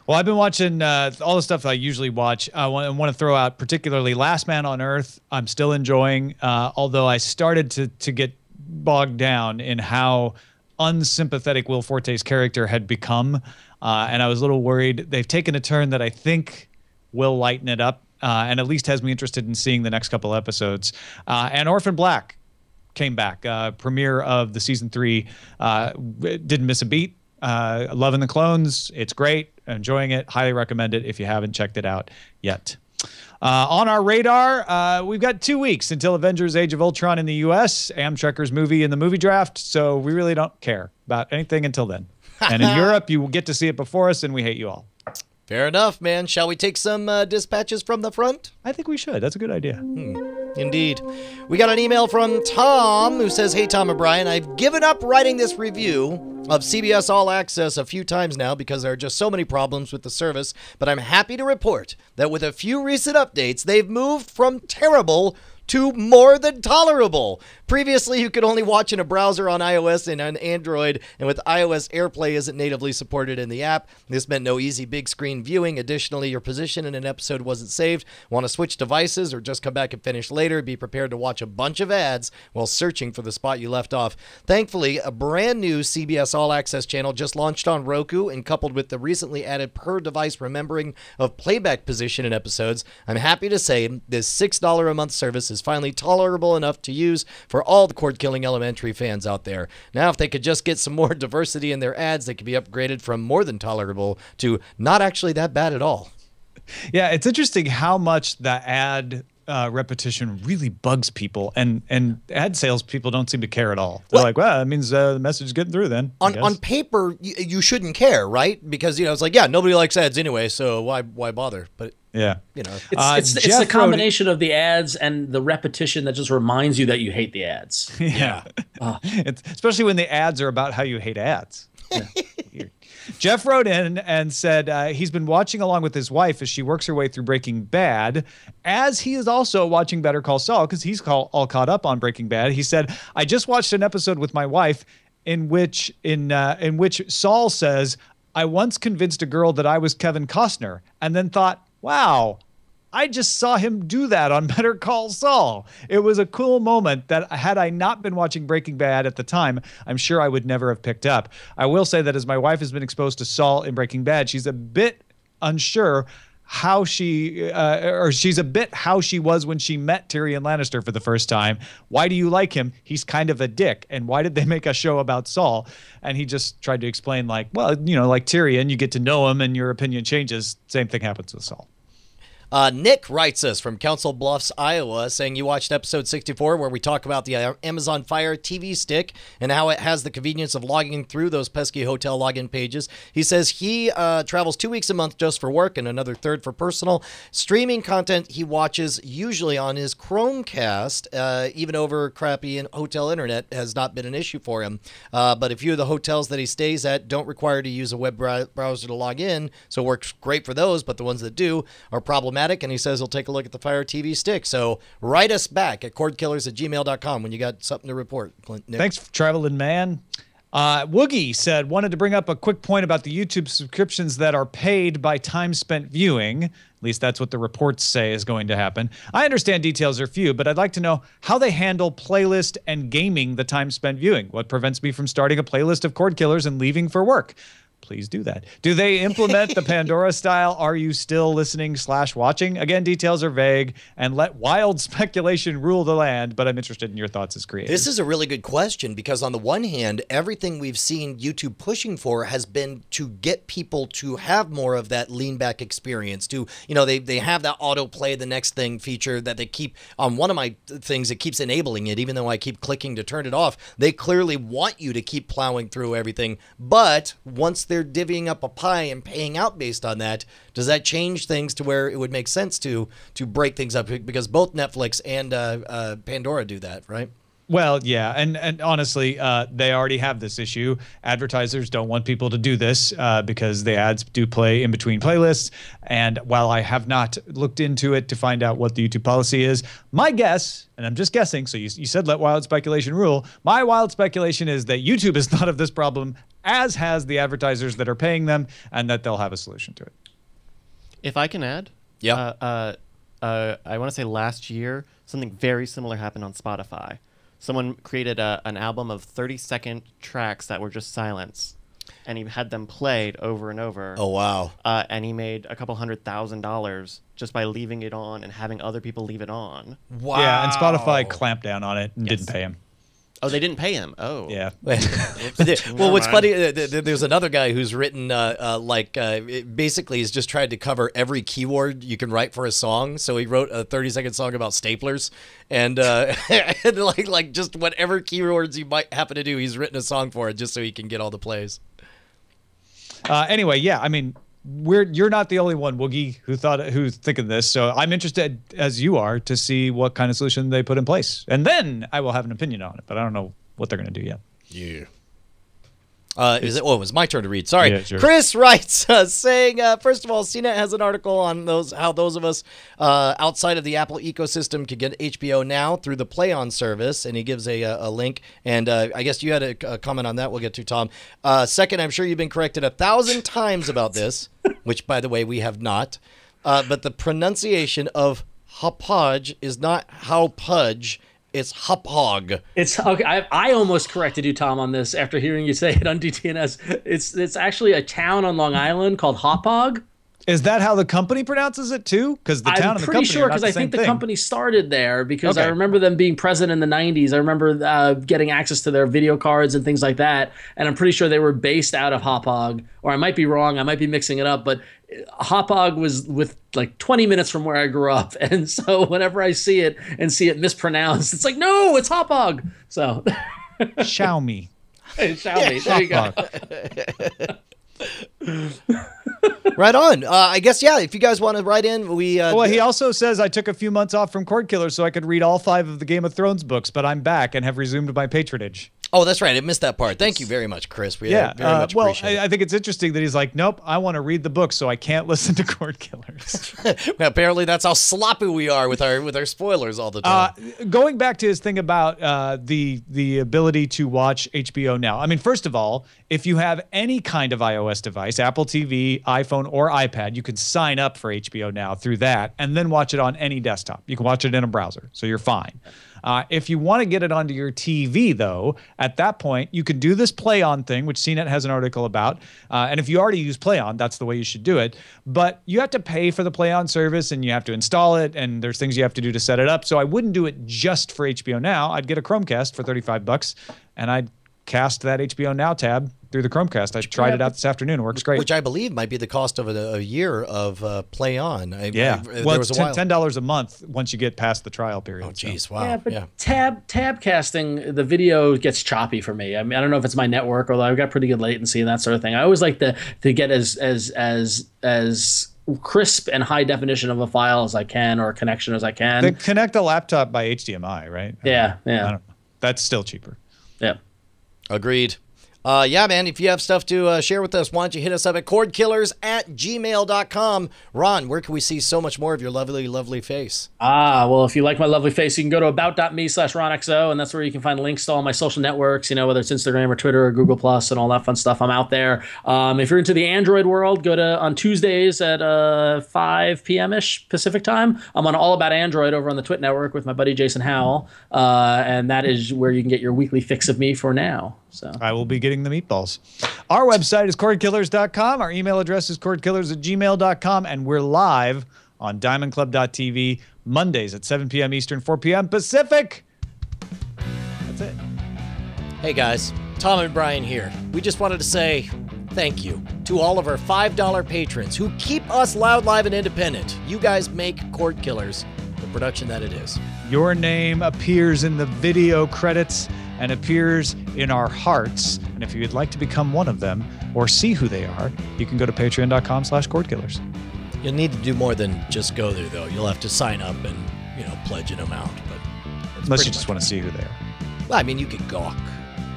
Speaker 2: Well, I've been watching all the stuff I usually watch. I want to throw out particularly Last Man on Earth. I'm still enjoying, although I started to get bogged down in how unsympathetic Will Forte's character had become, and I was a little worried. They've taken a turn that I think will lighten it up, and at least has me interested in seeing the next couple episodes. And Orphan Black came back, premiere of the season 3. Didn't miss a beat. Loving the clones. It's great. Enjoying it. Highly recommend it if you haven't checked it out yet. On our radar, we've got 2 weeks until Avengers Age of Ultron in the U.S., Amtrekker's movie in the movie draft, so we really don't care about anything until then. And in Europe, you will get to see it before us, and we hate you all.
Speaker 3: Fair enough, man. Shall we take some dispatches from the front?
Speaker 2: I think we should. That's a good idea.
Speaker 3: Indeed. We got an email from Tom who says, "Hey, Tom and Brian, I've given up writing this review of CBS All Access a few times now because there are just so many problems with the service, but I'm happy to report that with a few recent updates, they've moved from terrible to more than tolerable. Previously, you could only watch in a browser on iOS and on Android, and with iOS, AirPlay isn't natively supported in the app. This meant no easy big screen viewing. Additionally, your position in an episode wasn't saved. Want to switch devices or just come back and finish later? Be prepared to watch a bunch of ads while searching for the spot you left off. Thankfully, a brand new CBS All Access channel just launched on Roku, and coupled with the recently added per-device remembering of playback position in episodes, I'm happy to say this $6 a month service is finally tolerable enough to use for all the cord-killing Elementary fans out there. Now, if they could just get some more diversity in their ads, they could be upgraded from more than tolerable to not actually that bad at all.
Speaker 2: Yeah, it's interesting how much the ad repetition really bugs people, and ad sales people don't seem to care at all. They're like, well, that means the message is getting through then.
Speaker 3: On paper, you shouldn't care, right? Because, it's like, yeah, nobody likes ads anyway, so why bother? But
Speaker 2: yeah,
Speaker 4: it's the combination of the ads and the repetition that just reminds you that you hate the ads.
Speaker 2: Yeah. It's, especially when the ads are about how you hate ads. Yeah. Weird. Jeff wrote in and said he's been watching along with his wife as she works her way through Breaking Bad, as he is also watching Better Call Saul because he's all caught up on Breaking Bad. He said, I just watched an episode with my wife in which Saul says, I once convinced a girl that I was Kevin Costner and then thought, wow, I just saw him do that on Better Call Saul. It was a cool moment that had I not been watching Breaking Bad at the time, I'm sure I would never have picked up. I will say that as my wife has been exposed to Saul in Breaking Bad, she's a bit unsure how she was when she met Tyrion Lannister for the first time. Why do you like him? He's kind of a dick. And why did they make a show about Saul? And he just tried to explain like Tyrion, you get to know him and your opinion changes. Same thing happens with Saul.
Speaker 3: Nick writes us from Council Bluffs, Iowa, saying you watched episode 64 where we talk about the Amazon Fire TV stick and how it has the convenience of logging through those pesky hotel login pages. He says he travels 2 weeks a month just for work and another third for personal. Streaming content he watches usually on his Chromecast, even over crappy hotel internet, has not been an issue for him. But a few of the hotels that he stays at don't require to use a web browser to log in, so it works great for those, but the ones that do are problematic. And he says he'll take a look at the Fire TV stick. So write us back at cordkillers@gmail.com when you got something to report, Nick.
Speaker 2: Thanks for traveling, man. Woogie said, wanted to bring up a quick point about the YouTube subscriptions that are paid by time spent viewing. At least that's what the reports say is going to happen. I understand details are few, but I'd like to know how they handle playlist and gaming the time spent viewing. What prevents me from starting a playlist of Cordkillers and leaving for work? Please do that. Do they implement the Pandora style? Are you still listening/watching? Again, details are vague and let wild speculation rule the land, but I'm interested in your thoughts as creators.
Speaker 3: This is a really good question because on the one hand, everything we've seen YouTube pushing for has been to get people to have more of that lean back experience. They have that autoplay the next thing feature that they keep on one of my things. It keeps enabling it, even though I keep clicking to turn it off. They clearly want you to keep plowing through everything. But once they're divvying up a pie and paying out based on that, does that change things to where it would make sense to break things up? Because both Netflix and Pandora do that, right?
Speaker 2: Well, yeah, and honestly, they already have this issue. Advertisers don't want people to do this because the ads do play in between playlists. And while I have not looked into it to find out what the YouTube policy is, my guess, and I'm just guessing, so you said let wild speculation rule, my wild speculation is that YouTube is not of this problem, as has the advertisers that are paying them, and that they'll have a solution to it.
Speaker 5: If I can add, I want to say last year, something very similar happened on Spotify. Someone created an album of 30-second tracks that were just silence, and he had them played over and over.
Speaker 3: Oh, wow.
Speaker 5: And he made a couple $100,000 just by leaving it on and having other people leave it on.
Speaker 3: Wow.
Speaker 2: Yeah, and Spotify clamped down on it and didn't pay him.
Speaker 5: Oh, they didn't pay him. Oh,
Speaker 2: yeah.
Speaker 3: Well, what's funny, there's another guy who's written basically he's just tried to cover every keyword you can write for a song. So he wrote a 30-second song about staplers, and like just whatever keywords you might happen to do, he's written a song for it just so he can get all the plays.
Speaker 2: Anyway, yeah, I mean, you're not the only one, Woogie, who's thinking this. So I'm interested, as you are, to see what kind of solution they put in place, and then I will have an opinion on it. But I don't know what they're going to do yet.
Speaker 3: Yeah. It was my turn to read. Sorry.
Speaker 2: Yeah, sure.
Speaker 3: Chris writes saying, first of all, CNET has an article on how those of us outside of the Apple ecosystem can get HBO Now through the Play On service, and he gives a link. And I guess you had a comment on that. We'll get to, Tom. Second, I'm sure you've been corrected 1,000 times about this, which, by the way, we have not. But the pronunciation of Hauppauge is not Hauppauge. It's Hauppauge.
Speaker 4: It's okay. I almost corrected you, Tom, on this after hearing you say it on DTNS. It's actually a town on Long Island called Hauppauge.
Speaker 2: Is that how the company pronounces it too? Because the town and the company are not the same thing. I'm pretty sure, because I think the company
Speaker 4: started there, because I remember them being present in the 90s. I remember getting access to their video cards and things like that, and I'm pretty sure they were based out of Hauppauge. Or I might be wrong. I might be mixing it up, but Hauppauge was with like 20 minutes from where I grew up, and so whenever I see it mispronounced, it's like, no, it's Hauppauge. So
Speaker 2: Xiaomi.
Speaker 4: Xiaomi. There you go.
Speaker 3: Right on. I guess, yeah, if you guys want to write in,
Speaker 2: well, he also says, I took a few months off from Cordkillers so I could read all 5 of the Game of Thrones books, but I'm back and have resumed my patronage.
Speaker 3: Oh, that's right. I missed that part. Thank you very much, Chris. We very much appreciate it.
Speaker 2: I think it's interesting that he's like, nope, I want to read the book, so I can't listen to Cordkillers.
Speaker 3: Well, apparently, that's how sloppy we are with our spoilers all the time.
Speaker 2: Going back to his thing about the ability to watch HBO Now. I mean, first of all, if you have any kind of iOS device, Apple TV, iPhone, or iPad, you can sign up for HBO Now through that and then watch it on any desktop. You can watch it in a browser, so you're fine. If you want to get it onto your TV, though, at that point, you can do this Play On thing, which CNET has an article about. And if you already use Play On, that's the way you should do it. But you have to pay for the Play On service, and you have to install it, and there's things you have to do to set it up. So I wouldn't do it just for HBO Now. I'd get a Chromecast for $35, and I'd cast that HBO Now tab through the Chromecast. I tried it out this afternoon. It works great.
Speaker 3: Which I believe might be the cost of a year of Play On.
Speaker 2: Well, it's $10 a month once you get past the trial period.
Speaker 3: Oh, geez, wow.
Speaker 4: Yeah, but tab casting, the video gets choppy for me. I mean, I don't know if it's my network, although I've got pretty good latency and that sort of thing. I always like to get as crisp and high definition of a file as I can, or a connection as I can.
Speaker 2: Then connect a laptop by HDMI, right?
Speaker 4: Yeah.
Speaker 2: I don't know. That's still cheaper.
Speaker 4: Yeah.
Speaker 3: Agreed. Yeah, man, if you have stuff to share with us, why don't you hit us up at cordkillers@gmail.com. Ron, where can we see so much more of your lovely, lovely face?
Speaker 4: Well, if you like my lovely face, you can go to about.me/RonXO, and that's where you can find links to all my social networks, whether it's Instagram or Twitter or Google Plus and all that fun stuff. I'm out there. If you're into the Android world, go to on Tuesdays at 5 p.m.-ish Pacific time. I'm on All About Android over on the Twit Network with my buddy Jason Howell, and that is where you can get your weekly fix of me for now. So
Speaker 2: I will be getting the meatballs. Our website is cordkillers.com. Our email address is cordkillers@gmail.com. And we're live on diamondclub.tv Mondays at 7 p.m. Eastern, 4 p.m. Pacific. That's it.
Speaker 3: Hey, guys. Tom and Brian here. We just wanted to say thank you to all of our $5 patrons who keep us loud, live, and independent. You guys make Cordkillers the production that it is.
Speaker 2: Your name appears in the video credits and appears in our hearts. And if you'd like to become one of them or see who they are, you can go to patreon.com/cordkillers.
Speaker 3: You'll need to do more than just go there, though. You'll have to sign up and, pledge an amount. But
Speaker 2: unless you just want to see who they are.
Speaker 3: Well, I mean, you could gawk.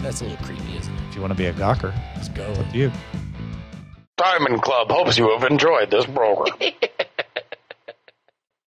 Speaker 3: That's a little creepy, isn't it?
Speaker 2: If you want to be a gawker,
Speaker 3: let's go.
Speaker 2: It's up to you.
Speaker 6: Diamond Club hopes you have enjoyed this program.